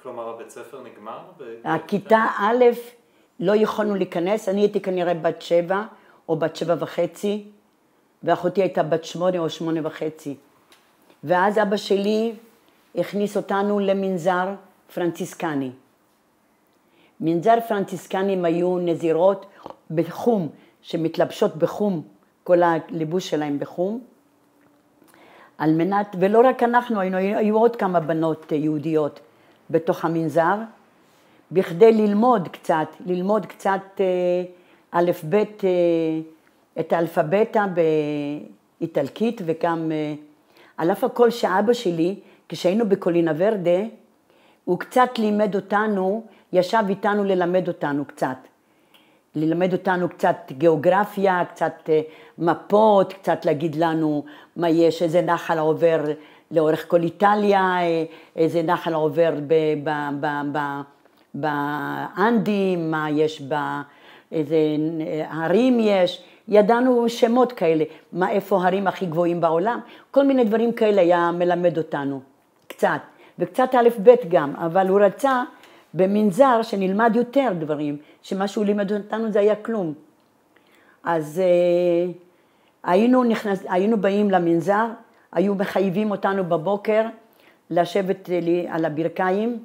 כלומר, הבית ספר נגמר? הכיתה א' לא יכולנו להיכנס, אני הייתי כנראה בת 7 או בת 7.5, ואחותי הייתה בת 8 או 8.5. ואז אבא שלי הכניס אותנו למנזר פרנציסקני. מנזר פרנציסקנים היו נזירות בחום, שמתלבשות בחום, כל הליבוש שלהם בחום, על מנת, ולא רק אנחנו, היו עוד כמה בנות יהודיות בתוך המנזר, בכדי ללמוד קצת א' ב' את האלפבטה באיטלקית, וגם על אף הכל שאבא שלי, כשהיינו בקולינה ורדה, הוא קצת לימד אותנו, ישב איתנו ללמד אותנו קצת גיאוגרפיה, קצת מפות, קצת להגיד לנו מה יש, איזה נחל עובר לאורך כל איטליה, איזה נחל עובר באנדים, מה יש, איזה הרים יש, ידענו שמות כאלה, איפה הרים הכי גבוהים בעולם, כל מיני דברים כאלה היה מלמד אותנו, קצת, וקצת א' ב' גם, אבל הוא רצה במנזר שנלמד יותר דברים, שמה שהוא לימד אותנו זה היה כלום. אז היינו באים למנזר, היו מחייבים אותנו בבוקר לשבת על הברכיים,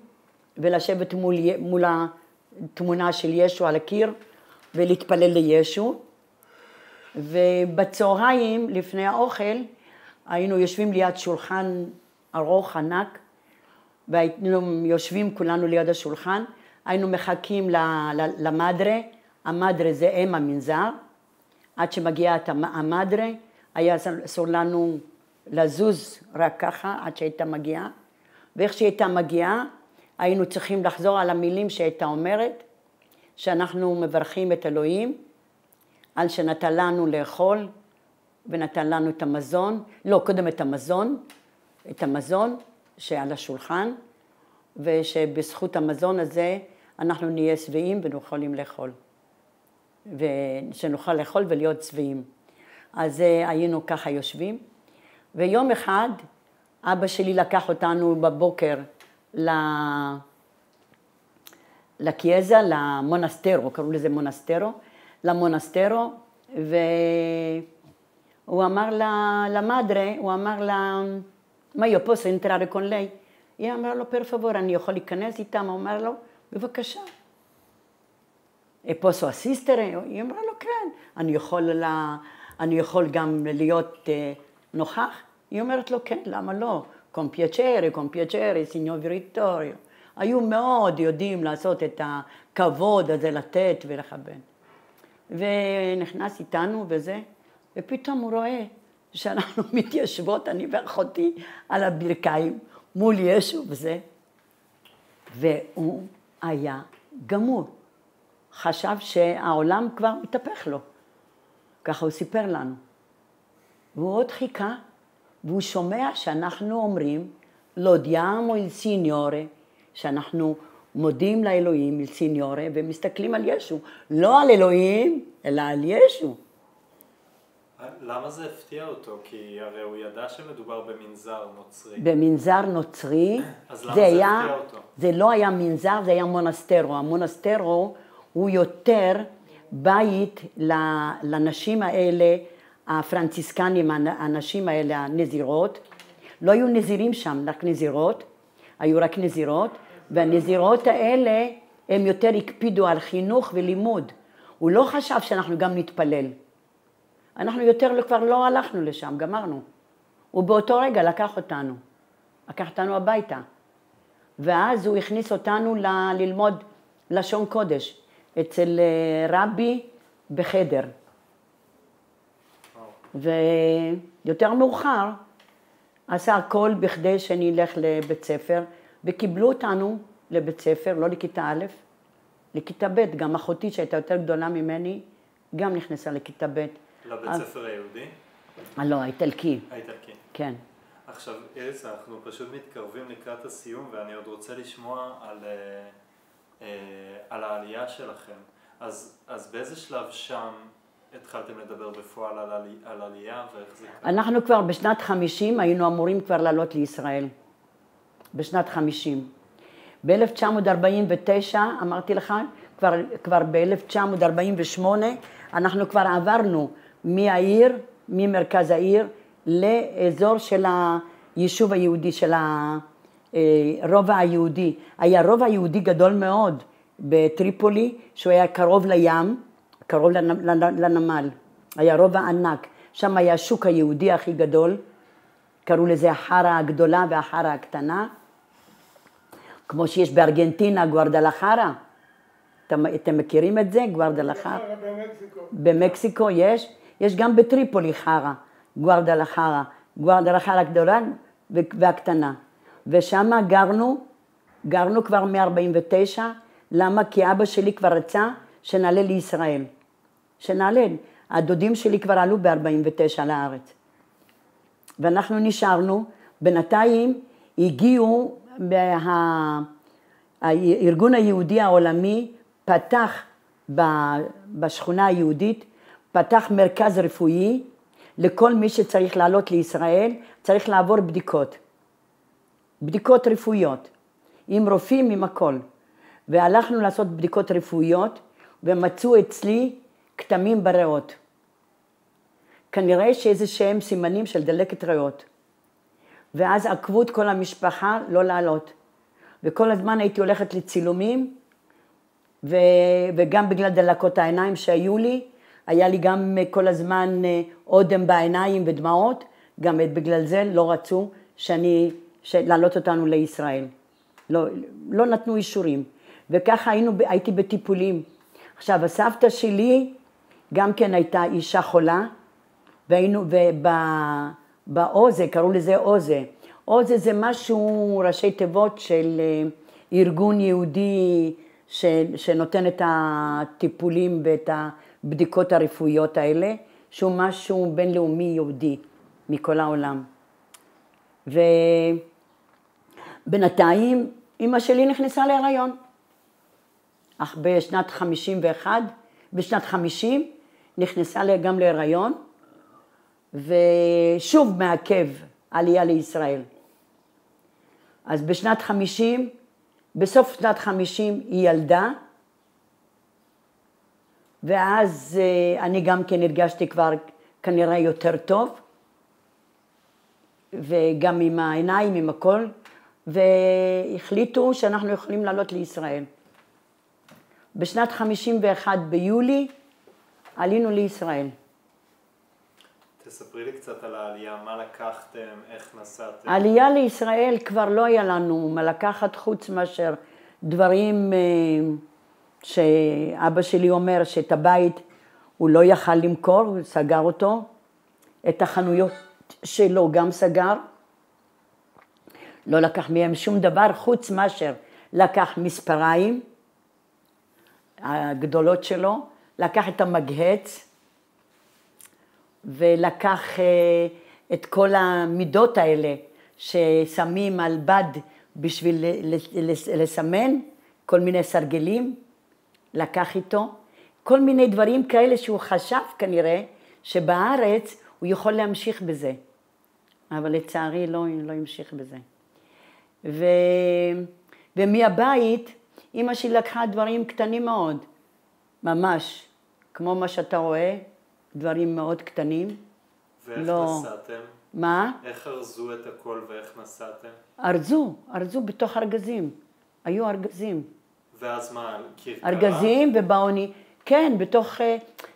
ולשבת מול התמונה של ישו על הקיר, ולהתפלל לישו. ובצהריים, לפני האוכל, היינו יושבים ליד שולחן ארוך, ענק, והיינו יושבים כולנו ליד השולחן, היינו מחכים למדרה, המדרה זה אם המנזר, עד שמגיעה המדרה, היה אסור לנו לזוז רק ככה, עד שהייתה מגיעה, ואיך שהייתה מגיעה, היינו צריכים לחזור על המילים שהייתה אומרת, שאנחנו מברכים את אלוהים, על שנתן לנו לאכול, ונתן לנו את המזון, לא, קודם את המזון שעל השולחן, ושבזכות המזון הזה אנחנו נהיה שבעים ונוכלים לאכול. ושנוכל לאכול ולהיות שבעים. אז היינו ככה יושבים, ויום אחד אבא שלי לקח אותנו בבוקר לקיאזה, למונסטרו, קראו לזה למונסטרו, והוא אמר למדרה, הוא אמר לה, מה io posso entrare con lei? היא אמרה לו, per favore, אני יכול להיכנס איתם? הוא אמר לו, בבקשה. posso assistere? היא אמרה לו, כן, אני יכול גם להיות נוכח? היא אומרת לו, כן, למה לא? con piacere, signor Vittorio. היו מאוד יודעים לעשות את הכבוד הזה, לתת ולכבד. ונכנס איתנו וזה, ופתאום הוא רואה שאנחנו מתיישבות, אני ואחותי, על הברכיים, מול ישו וזה, והוא היה גמור. חשב שהעולם כבר מתהפך לו. ככה הוא סיפר לנו. והוא עוד חיכה, והוא שומע שאנחנו אומרים, לודיאמו אל סיניורה, שאנחנו מודים לאלוהים אל סיניורה, ומסתכלים על ישו. לא על אלוהים, אלא על ישו. למה זה הפתיע אותו? כי הרי הוא ידע שמדובר במנזר נוצרי. במנזר נוצרי. אז למה זה הפתיע אותו? זה לא היה מנזר, זה היה מונסטרו. המונסטרו הוא יותר בית לנשים האלה, הפרנציסקנים, הנשים האלה, הנזירות. לא היו נזירים שם, רק נזירות. היו רק נזירות, והנזירות האלה הם יותר הקפידו על חינוך ולימוד. הוא לא חשב שאנחנו גם נתפלל. אנחנו יותר כבר לא הלכנו לשם, גמרנו. הוא באותו רגע לקח אותנו הביתה. ואז הוא הכניס אותנו ללמוד לשון קודש, אצל רבי בחדר. ויותר מאוחר עשה הכל בכדי שנלך לבית ספר, וקיבלו אותנו לבית ספר, לא לכיתה א', לכיתה ב', גם אחותי שהייתה יותר גדולה ממני, גם נכנסה לכיתה ב'. לבית ספר היהודי? לא, האיטלקי. האיטלקי. כן. עכשיו, איריס, אנחנו פשוט מתקרבים לקראת הסיום, ואני עוד רוצה לשמוע על העלייה שלכם. אז באיזה שלב שם התחלתם לדבר בפועל על עלייה ואיך זה קרה? אנחנו כבר בשנת 50 היינו אמורים כבר לעלות לישראל. בשנת 50. ב-1949, אמרתי לך, כבר ב-1948, אנחנו כבר עברנו ממרכז העיר, לאזור של היישוב היהודי, של הרובע היהודי. היה רובע יהודי גדול מאוד בטריפולי, שהוא היה קרוב לים, קרוב לנמל. היה רובע ענק. שם היה השוק היהודי הכי גדול. קראו לזה החרה הגדולה והחרה הקטנה. כמו שיש בארגנטינה גוארדלחרה. אתם מכירים את זה? גוארדלחרה? במקסיקו יש. יש גם בטריפולי חרה. גוארדלחרה הגדולה והקטנה. ושם גרנו כבר מ-49, למה? כי אבא שלי כבר רצה שנעלה לישראל. שנעלה. הדודים שלי כבר עלו ב-49 לארץ. ואנחנו נשארנו, בינתיים הגיעו, הארגון היהודי העולמי פתח בשכונה היהודית, פתח מרכז רפואי, לכל מי שצריך לעלות לישראל, צריך לעבור בדיקות רפואיות, עם רופאים, עם הכל. והלכנו לעשות בדיקות רפואיות, ומצאו אצלי כתמים בריאות. כנראה שאיזה שהם סימנים של דלקת ריאות. ואז עקבו את כל המשפחה לא לעלות. וכל הזמן הייתי הולכת לצילומים, וגם בגלל דלקות העיניים שהיו לי, היה לי גם כל הזמן אודם בעיניים ודמעות, גם בגלל זה לא רצו לעלות אותנו לישראל. לא נתנו אישורים. וככה הייתי בטיפולים. עכשיו, הסבתא שלי גם כן הייתה אישה חולה, והיינו באוזה, קראו לזה אוזה. אוזה זה משהו, ראשי תיבות של ארגון יהודי שנותן את הטיפולים ואת הבדיקות הרפואיות האלה, שהוא משהו בינלאומי יהודי מכל העולם. ובינתיים אמא שלי נכנסה להיריון. אך בשנת 50 נכנסה גם להיריון, ושוב מעכב עלייה לישראל. אז בסוף שנת 50 היא ילדה, ואז אני גם כן הרגשתי כבר כנראה יותר טוב, וגם עם העיניים, עם הכל, והחליטו שאנחנו יכולים לעלות לישראל. בשנת 51 ביולי עלינו לישראל. תספרי לי קצת על העלייה, מה לקחתם, איך נסעתם? העלייה לישראל כבר לא היה לנו מה לקחת חוץ מאשר דברים שאבא שלי אומר שאת הבית הוא לא יכל למכור, הוא סגר אותו, את החנויות שלו גם סגר, לא לקח מהם שום דבר חוץ מאשר לקח מספריים הגדולות שלו, לקח את המגהץ, ולקח את כל המידות האלה ששמים על בד בשביל לסמן, כל מיני סרגלים, לקח איתו, כל מיני דברים כאלה שהוא חשב כנראה שבארץ הוא יכול להמשיך בזה, אבל לצערי לא המשיך בזה. ומהבית אמא שלי לקחה דברים קטנים מאוד, ממש, כמו מה שאתה רואה, דברים מאוד קטנים. ואיך נסעתם? מה? איך ארזו את הכל ואיך נסעתם? ארזו בתוך ארגזים. היו ארגזים. ואז מה, כרכרה? ארגזים ובאוני, כן, בתוך,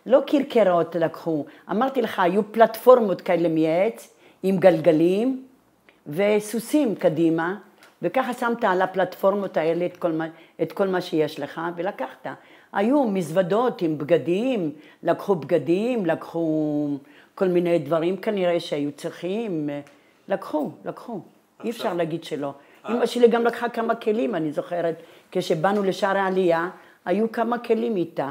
לא כרכרות לקחו. אמרתי לך, היו פלטפורמות כאלה מעץ, עם גלגלים וסוסים קדימה, וככה שמת על הפלטפורמות האלה את כל מה שיש לך, ולקחת. היו מזוודות עם בגדים, לקחו בגדים, לקחו כל מיני דברים כנראה שהיו צריכים, לקחו. אי אפשר להגיד שלא. אמא שלי גם לקחה כמה כלים, אני זוכרת, כשבאנו לשער העלייה, היו כמה כלים איתה.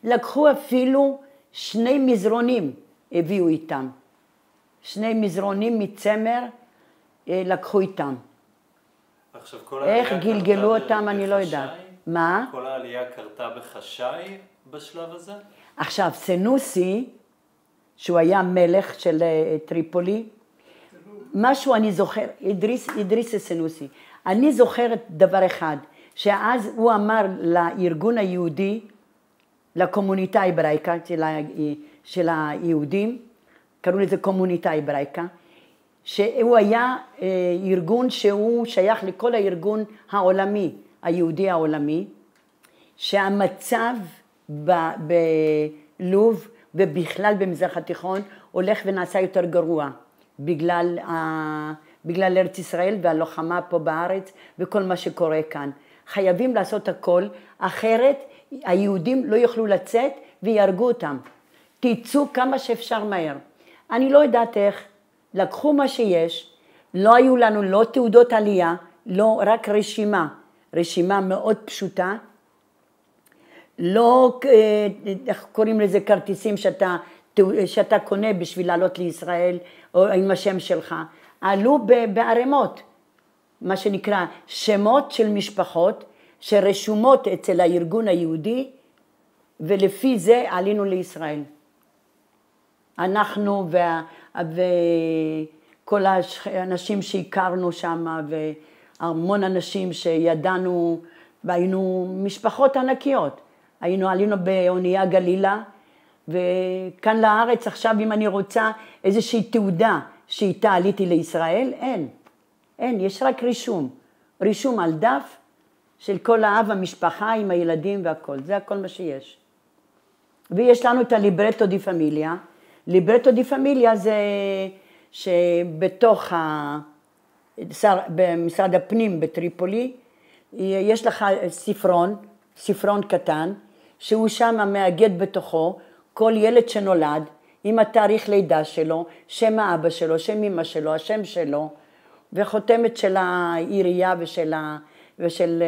לקחו אפילו 2 מזרונים, הביאו איתם. 2 מזרונים מצמר לקחו איתם. עכשיו, כל העלייה איך גלגלו אותם, אני לא יודעת. מה? כל העלייה קרתה בחשאי בשלב הזה? עכשיו, סנוסי, שהוא היה מלך של טריפולי, משהו אני זוכר, אידריס סנוסי, אני זוכרת דבר אחד, שאז הוא אמר לארגון היהודי, לקומוניטה האבראיקה של היהודים, קראו לזה קומוניטה האבראיקה, שהוא היה ארגון שהוא שייך לכל הארגון העולמי, היהודי העולמי, שהמצב בלוב ובכלל במזרח התיכון הולך ונעשה יותר גרוע, בגלל ארץ ישראל והלוחמה פה בארץ וכל מה שקורה כאן. חייבים לעשות הכל, אחרת היהודים לא יוכלו לצאת ויהרגו אותם. תצאו כמה שאפשר מהר. אני לא יודעת איך, לקחו מה שיש, לא היו לנו לא תעודות עלייה, לא רק רשימה מאוד פשוטה, לא, איך קוראים לזה, כרטיסים שאתה קונה בשביל לעלות לישראל, או עם השם שלך, עלו בערימות, מה שנקרא שמות של משפחות שרשומות אצל הארגון היהודי, ולפי זה עלינו לישראל. אנחנו וכל האנשים שהכרנו שם, והמון אנשים שידענו, והיינו משפחות ענקיות. עלינו באונייה גלילה, וכאן לארץ עכשיו אם אני רוצה איזושהי תעודה שאיתה עליתי לישראל, אין, יש רק רישום על דף של כל האב המשפחה עם הילדים והכל, זה הכל מה שיש. ויש לנו את הליברטו די פמיליה, ליברטו די פמיליה זה שבתוך במשרד הפנים בטריפולי, יש לך ספרון קטן, שהוא שם מאגד בתוכו כל ילד שנולד, עם התאריך לידה שלו, שם האבא שלו, שם אמא שלו, השם שלו, וחותמת של העירייה ושל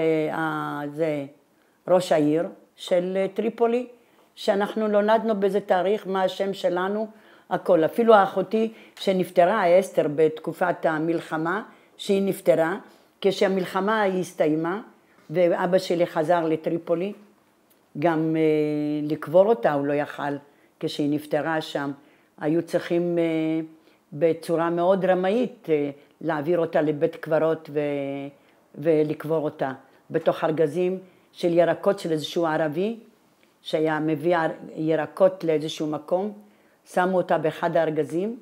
ראש העיר של טריפולי, שאנחנו נולדנו באיזה תאריך, מה השם שלנו, הכל. אפילו האחותי שנפטרה, אסתר, בתקופת המלחמה, שהיא נפטרה, כשהמלחמה הסתיימה, ואבא שלי חזר לטריפולי, גם לקבור אותה הוא לא יכל, כשהיא נפטרה שם, היו צריכים בצורה מאוד רמאית להעביר אותה לבית קברות ולקבור אותה, בתוך ארגזים של ירקות של איזשהו ערבי, שהיה מביא ירקות לאיזשהו מקום, שמו אותה באחד הארגזים,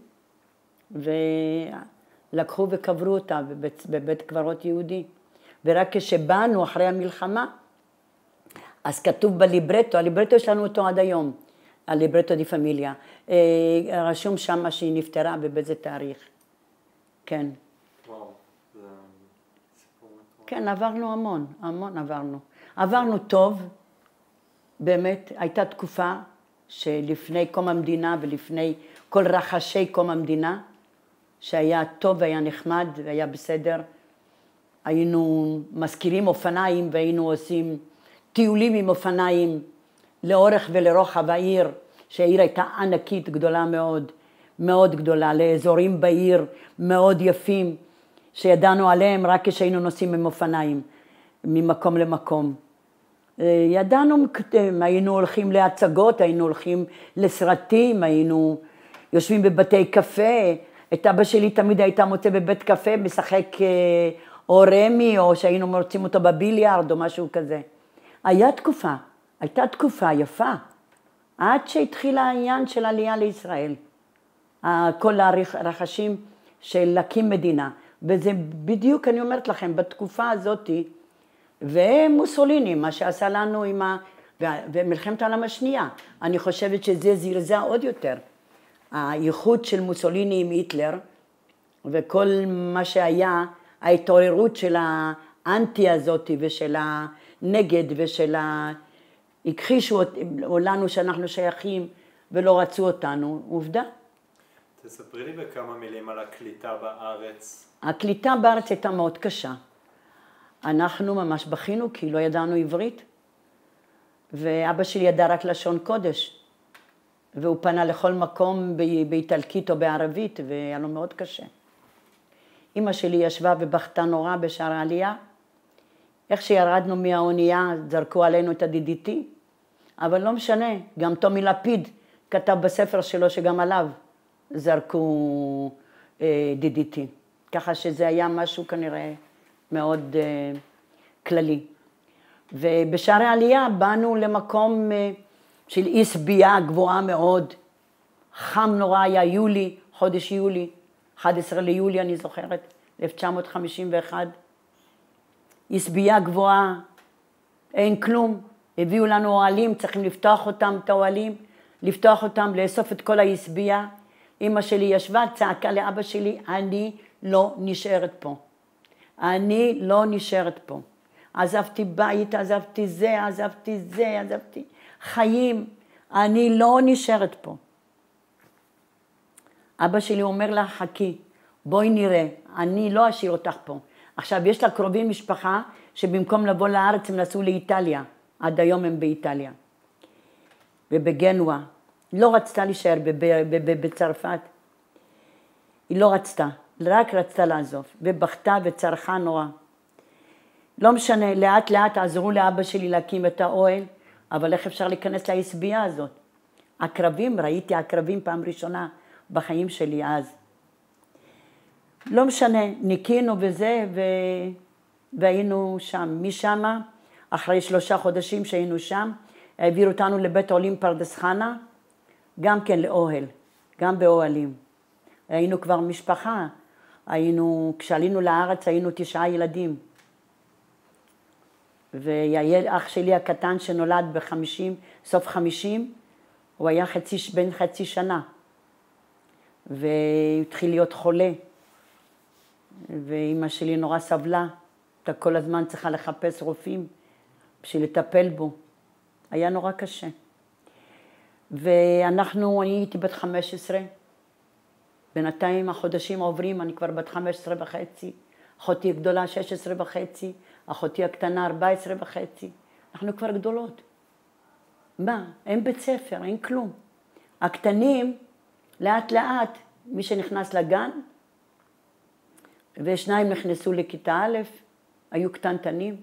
ולקחו וקברו אותה בבית קברות יהודי. ורק כשבאנו אחרי המלחמה, אז כתוב בליברטו, הליברטו יש לנו אותו עד היום, הליברטו די פמיליה, רשום שם שהיא נפטרה ובאיזה תאריך. כן. וואו, זה סיפור מטורף. כן, עברנו המון עברנו. עברנו טוב, באמת, הייתה תקופה שלפני קום המדינה ולפני כל רחשי קום המדינה, שהיה טוב והיה נחמד והיה בסדר. היינו מזכירים אופניים והיינו עושים טיולים עם אופניים לאורך ולרוחב העיר, שהעיר הייתה ענקית, גדולה מאוד, מאוד גדולה, לאזורים בעיר מאוד יפים, שידענו עליהם רק כשהיינו נוסעים עם אופניים, ממקום למקום. ידענו, היינו הולכים להצגות, היינו הולכים לסרטים, היינו יושבים בבתי קפה, את אבא שלי תמיד הייתה מוצא בבית קפה, משחק או רמי, או שהיינו מוצאים אותו בביליארד או משהו כזה. הייתה תקופה יפה, עד שהתחילה העניין של עלייה לישראל. כל הרחשים של להקים מדינה. וזה בדיוק, אני אומרת לכם, בתקופה הזאת, ומוסוליני, מה שעשה לנו ומלחמת העולם השנייה, אני חושבת שזה זרזע עוד יותר. הייחוד של מוסוליני עם היטלר, וכל מה שהיה, ההתעוררות של האנטי הזאת ושל הנגד ושל הכחישו לנו שאנחנו שייכים ולא רצו אותנו, עובדה. תספרי לי בכמה מילים על הקליטה בארץ. הקליטה בארץ הייתה מאוד קשה. אנחנו ממש בכינו כי לא ידענו עברית, ואבא שלי ידע רק לשון קודש, והוא פנה לכל מקום באיטלקית או בערבית, והיה לו מאוד קשה. אמא שלי ישבה ובכתה נורא בשער העלייה, איך שירדנו מהאונייה זרקו עלינו את ה-DDT, אבל לא משנה, גם טומי לפיד כתב בספר שלו שגם עליו זרקו DDT, ככה שזה היה משהו כנראה מאוד כללי. ובשערי העלייה באנו למקום של אי שביעה גבוהה מאוד, חם נורא היה יולי, חודש יולי, 11 ליולי אני זוכרת, 1951, אי שביעה גבוהה, אין כלום, הביאו לנו אוהלים, צריכים לפתוח אותם, את האוהלים, לפתוח אותם, לאסוף את כל האי שביעה. אמא שלי ישבה, צעקה לאבא שלי, אני לא נשארת פה. אני לא נשארת פה. עזבתי בית, עזבתי זה, עזבתי חיים. אני לא נשארת פה. אבא שלי אומר לה, חכי, בואי נראה, אני לא אשאיר אותך פה. עכשיו, יש לה קרובים משפחה שבמקום לבוא לארץ הם נסעו לאיטליה. עד היום הם באיטליה. ובגנואה. לא רצתה להישאר בצרפת. היא לא רצתה, רק רצתה לעזוב. ובכתה וצרחה נורא. לא משנה, לאט לאט עזרו לאבא שלי להקים את האוהל, אבל איך אפשר להיכנס להסביעה הזאת? הקרבים, ראיתי הקרבים פעם ראשונה בחיים שלי אז. לא משנה, ניקינו וזה, והיינו שם. משם, אחרי 3 חודשים שהיינו שם, העבירו אותנו לבית עולים פרדס חנה, גם כן לאוהל, גם באוהלים. היינו כבר משפחה, כשעלינו לארץ היינו 9 ילדים. ואח שלי הקטן שנולד סוף 50, הוא היה בן חצי שנה. והתחיל להיות חולה. ואמא שלי נורא סבלה, אתה כל הזמן צריכה לחפש רופאים בשביל לטפל בו. היה נורא קשה. אני הייתי בת 15, בינתיים החודשים עוברים, אני כבר בת 15 וחצי, אחותי הגדולה 16 וחצי, אחותי הקטנה 14 וחצי, אנחנו כבר גדולות. מה? אין בית ספר, אין כלום. הקטנים, לאט לאט, מי שנכנס לגן, ושניים נכנסו לכיתה א', היו קטנטנים,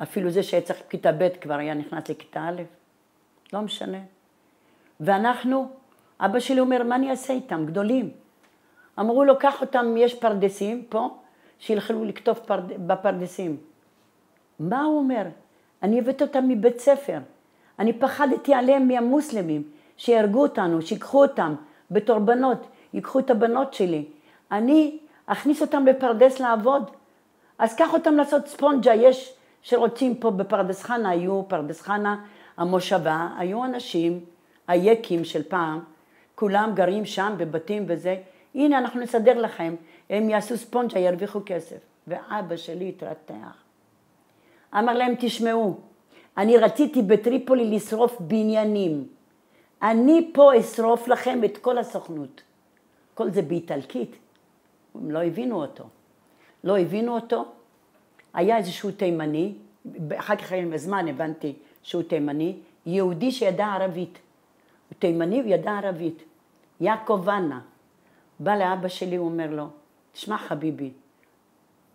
אפילו זה שהיה צריך כיתה ב' כבר היה נכנס לכיתה א', לא משנה. ואנחנו, אבא שלי אומר, מה אני אעשה איתם? גדולים. אמרו לו, קח אותם, יש פרדסים פה, שילכלו לכתוב בפרדסים. מה הוא אומר? אני הבאתי אותם מבית ספר. אני פחדתי עליהם מהמוסלמים, שיהרגו אותנו, שיקחו אותם בתור בנות, ייקחו את הבנות שלי. אני אכניס אותם בפרדס לעבוד. אז קח אותם לעשות ספונג'ה, יש שרוצים פה בפרדס חנה, היו פרדס חנה, המושבה, היו אנשים, היקים של פעם, כולם גרים שם בבתים וזה, הנה אנחנו נסדר לכם, הם יעשו ספונג'ה, ירוויחו כסף. ואבא שלי התרתח. אמר להם, תשמעו, אני רציתי בטריפולי לשרוף בניינים. אני פה אשרוף לכם את כל הסוכנות. כל זה באיטלקית. הם לא הבינו אותו. לא הבינו אותו. היה איזשהו תימני, אחר כך עם הזמן הבנתי שהוא תימני, יהודי שידע ערבית. הוא תימני וידע ערבית. יעקב ונה. בא לאבא שלי, הוא אומר לו, תשמע חביבי,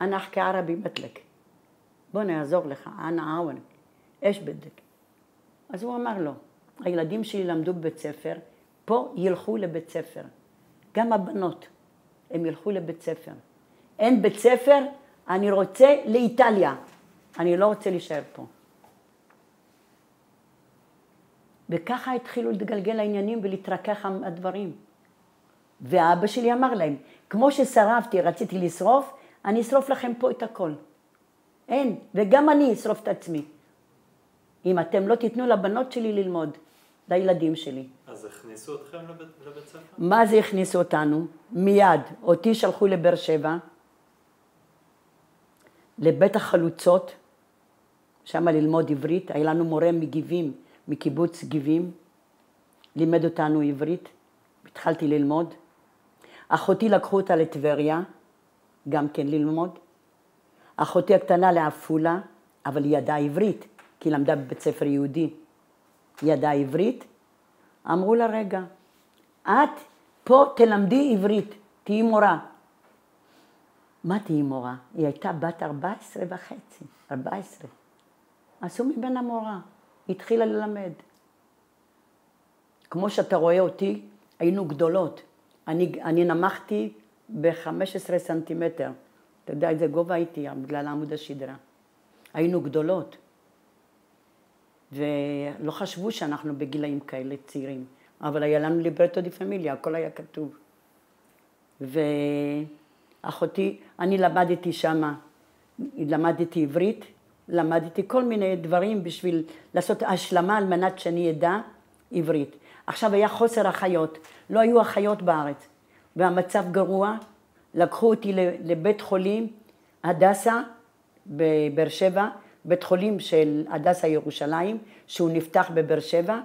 אני אחכה ערבי בטלק. בוא נעזור לך, אני עאון, אש בדק. אז הוא אמר לו, הילדים שלי למדו בבית ספר, פה ילכו לבית ספר. גם הבנות, הם ילכו לבית ספר. אין בית ספר, אני רוצה לאיטליה. אני לא רוצה להישאר פה. וככה התחילו להתגלגל העניינים ולהתרכך הדברים. ואבא שלי אמר להם, כמו ששרפתי, רציתי לשרוף, אני אשרוף לכם פה את הכל. אין, וגם אני אשרוף את עצמי. אם אתם לא תיתנו לבנות שלי ללמוד, לילדים שלי. אז הכניסו אתכם לבית ספר? מה זה הכניסו אותנו? מיד, אותי שלחו לבאר שבע, לבית החלוצות, שם ללמוד עברית. היה לנו מורה מגיבים, מקיבוץ גיבים, לימד אותנו עברית, התחלתי ללמוד. אחותי לקחו אותה לטבריה, גם כן ללמוד. אחותי הקטנה לעפולה, אבל היא ידעה עברית, כי היא למדה בבית ספר יהודי. היא ידעה עברית. אמרו לה, רגע, את פה תלמדי עברית, תהיי מורה. מה תהיי מורה? היא הייתה בת 14 וחצי, 14. עשו ממנה מורה, היא התחילה ללמד. כמו שאתה רואה אותי, היינו גדולות. אני נמכתי ב-15 סנטימטר. אתה יודע איזה גובה הייתי, בגלל עמוד השדרה. היינו גדולות. ולא חשבו שאנחנו בגילאים כאלה צעירים. אבל היה לנו ליברטו די פמיליה, הכל היה כתוב. ואחותי, אני למדתי שמה, למדתי עברית, למדתי כל מיני דברים בשביל לעשות השלמה על מנת שאני אדע עברית. עכשיו היה חוסר אחיות, לא היו אחיות בארץ, והמצב גרוע. לקחו אותי לבית חולים הדסה בבאר שבע, בית חולים של הדסה ירושלים, שהוא נפתח בבאר שבע,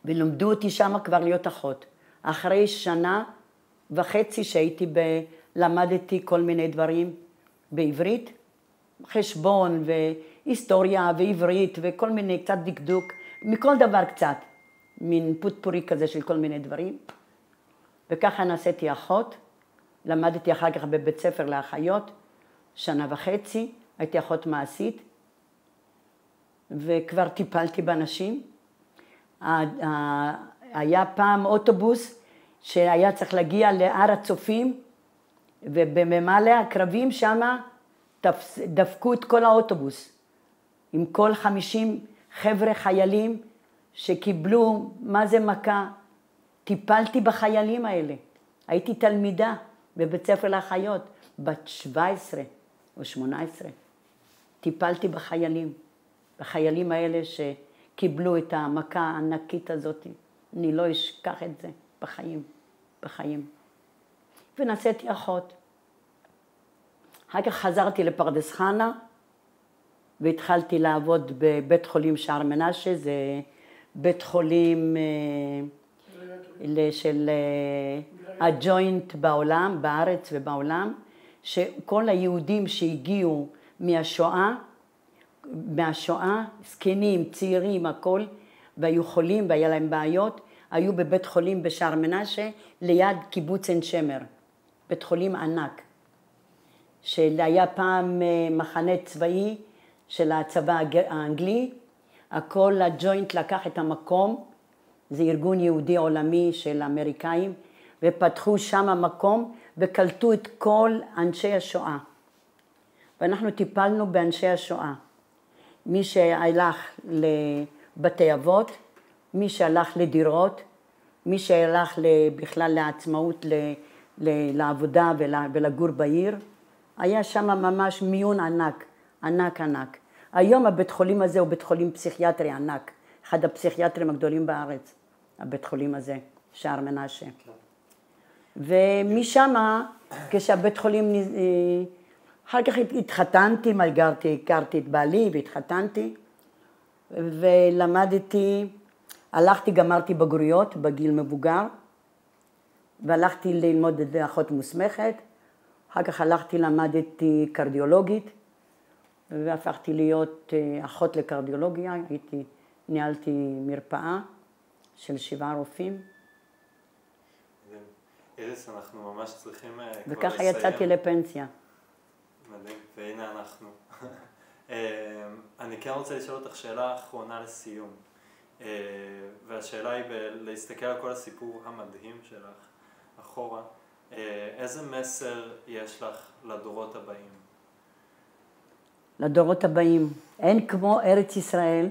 ולמדו אותי שם כבר להיות אחות. אחרי שנה וחצי שהייתי למדתי כל מיני דברים בעברית, חשבון והיסטוריה ועברית וכל מיני, קצת דקדוק, מכל דבר קצת, מין פוטפורי כזה של כל מיני דברים. וככה נעשיתי אחות, למדתי אחר כך בבית ספר לאחיות, שנה וחצי, הייתי אחות מעשית, וכבר טיפלתי באנשים. היה פעם אוטובוס שהיה צריך להגיע להר הצופים, ובמעלה הקרבים שם דפקו את כל האוטובוס, עם כל 50 חבר'ה חיילים שקיבלו, מה זה מכה? טיפלתי בחיילים האלה. הייתי תלמידה בבית ספר לאחיות, בת 17 או 18. טיפלתי בחיילים האלה שקיבלו את המכה הענקית הזאת. אני לא אשכח את זה בחיים. ונעשיתי אחות. אחר כך חזרתי לפרדס חנה, והתחלתי לעבוד בבית חולים שער מנשה, זה בית חולים של הג'וינט בעולם, בארץ ובעולם, שכל היהודים שהגיעו מהשואה, זקנים, צעירים, הכל, והיו חולים והיה להם בעיות, היו בבית חולים בשער מנשה, ליד קיבוץ עין שמר, בית חולים ענק, שהיה פעם מחנה צבאי של הצבא האנגלי, הכל הג'וינט לקח את המקום, זה ארגון יהודי עולמי של האמריקאים, ופתחו שם מקום וקלטו את כל אנשי השואה. ואנחנו טיפלנו באנשי השואה. מי שהלך לבתי אבות, מי שהלך לדירות, מי שהלך בכלל לעצמאות, לעבודה ולגור בעיר. היה שם ממש מיון ענק. היום הבית חולים הזה הוא בית חולים פסיכיאטרי ענק. אחד הפסיכיאטרים הגדולים בארץ, הבית חולים הזה, שער מנשה. ומשם, כשהבית חולים, אחר כך התחתנתי, הכרתי את בעלי והתחתנתי, ולמדתי, גמרתי בגרויות בגיל מבוגר, והלכתי ללמוד אחות מוסמכת, אחר כך למדתי קרדיולוגית, והפכתי להיות אחות לקרדיולוגיה, ניהלתי מרפאה של 7 רופאים. איריס, אנחנו ממש צריכים כבר לסיים. וככה יצאתי לפנסיה. מדהים, והנה אנחנו. אני כן רוצה לשאול אותך שאלה אחרונה לסיום. והשאלה היא להסתכל על כל הסיפור המדהים שלך אחורה. איזה מסר יש לך לדורות הבאים? לדורות הבאים, אין כמו ארץ ישראל,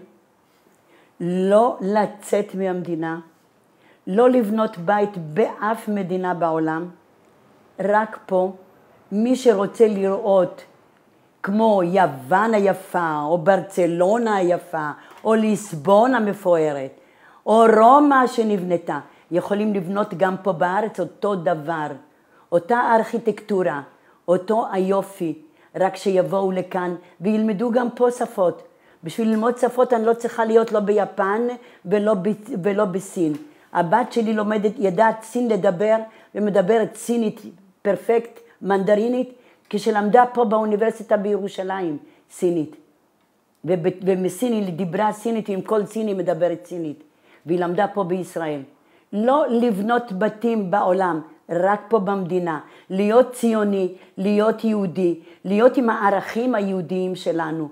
לא לצאת מהמדינה, לא לבנות בית באף מדינה בעולם, רק פה. מי שרוצה לראות כמו יוון היפה, או ברצלונה היפה, או ליסבון המפוארת, או רומא שנבנתה, יכולים לבנות גם פה בארץ אותו דבר, אותה ארכיטקטורה, אותו היופי, רק שיבואו לכאן וילמדו גם פה שפות. בשביל ללמוד שפות אני לא צריכה להיות לא ביפן ולא בסין. הבת שלי ידעת סין לדבר ומדברת סינית פרפקט, מנדרינית, כשלמדה פה באוניברסיטה בירושלים סינית. ומסיני דיברה סינית, עם כל סיני מדברת סינית. והיא למדה פה בישראל. לא לבנות בתים בעולם, רק פה במדינה. להיות ציוני, להיות יהודי, להיות עם הערכים היהודיים שלנו.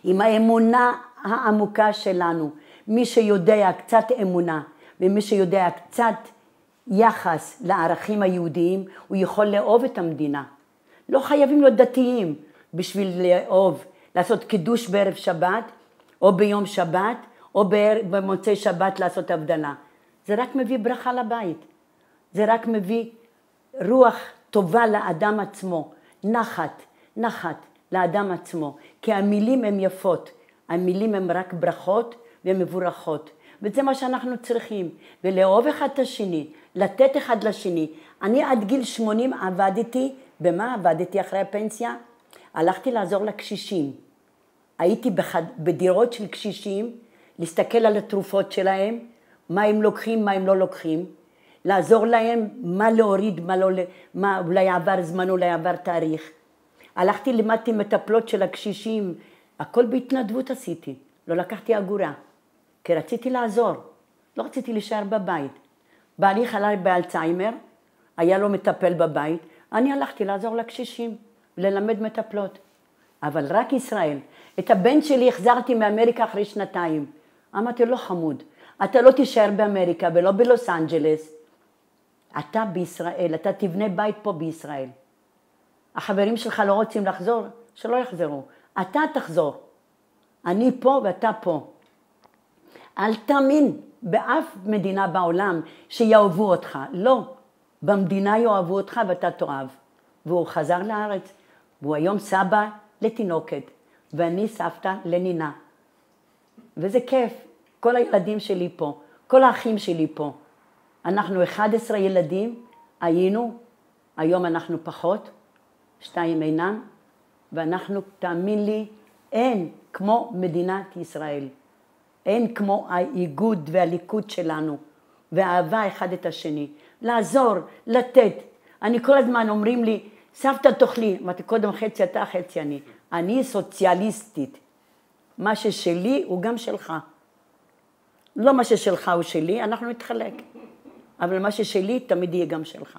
עם האמונה העמוקה שלנו. מי שיודע קצת אמונה, ומי שיודע קצת יחס לערכים היהודיים, הוא יכול לאהוב את המדינה. לא חייבים להיות דתיים בשביל לאהוב, לעשות קידוש בערב שבת, או ביום שבת, או במוצאי שבת לעשות הבדלה. זה רק מביא ברכה לבית. זה רק מביא רוח טובה לאדם עצמו, נחת לאדם עצמו. כי המילים הן יפות, המילים הן רק ברכות ומבורכות. וזה מה שאנחנו צריכים, ולאהוב אחד את השני, לתת אחד לשני. אני עד גיל 80 עבדתי, במה עבדתי אחרי הפנסיה? הלכתי לעזור לקשישים. הייתי בדירות של קשישים, להסתכל על התרופות שלהם, מה הם לוקחים, מה הם לא לוקחים, לעזור להם מה להוריד, מה אולי עבר זמן, אולי עבר תאריך. הלכתי למדתי מטפלות של הקשישים, הכל בהתנדבות עשיתי, לא לקחתי אגורה, כי רציתי לעזור, לא רציתי להישאר בבית. בעלי חלה באלצהיימר, היה לו מטפל בבית, אני הלכתי לעזור לקשישים, ללמד מטפלות. אבל רק ישראל. את הבן שלי החזרתי מאמריקה אחרי 2 אמרתי לו, חמוד, אתה לא תישאר באמריקה ולא בלוס אנג'לס. אתה בישראל, אתה תבנה בית פה בישראל. החברים שלך לא רוצים לחזור, שלא יחזרו. אתה תחזור. אני פה ואתה פה. אל תאמין באף מדינה בעולם שיאהבו אותך. לא. במדינה יאהבו אותך ואתה תאהב. והוא חזר לארץ. והוא היום סבא לתינוקת. ואני סבתא לנינה. וזה כיף. כל הילדים שלי פה. כל האחים שלי פה. אנחנו 11 ילדים היינו. היום אנחנו פחות. 2 אינם. ואנחנו, תאמין לי, אין כמו מדינת ישראל. אין כמו האיגוד והליכוד שלנו. והאהבה אחד את השני. לעזור, לתת. אני כל הזמן אומרים לי, סבתא תאכלי. אמרתי, קודם חצי אתה, חצי אני. אני סוציאליסטית. מה ששלי הוא גם שלך. לא מה ששלך הוא שלי, אנחנו נתחלק. אבל מה ששלי תמיד יהיה גם שלך.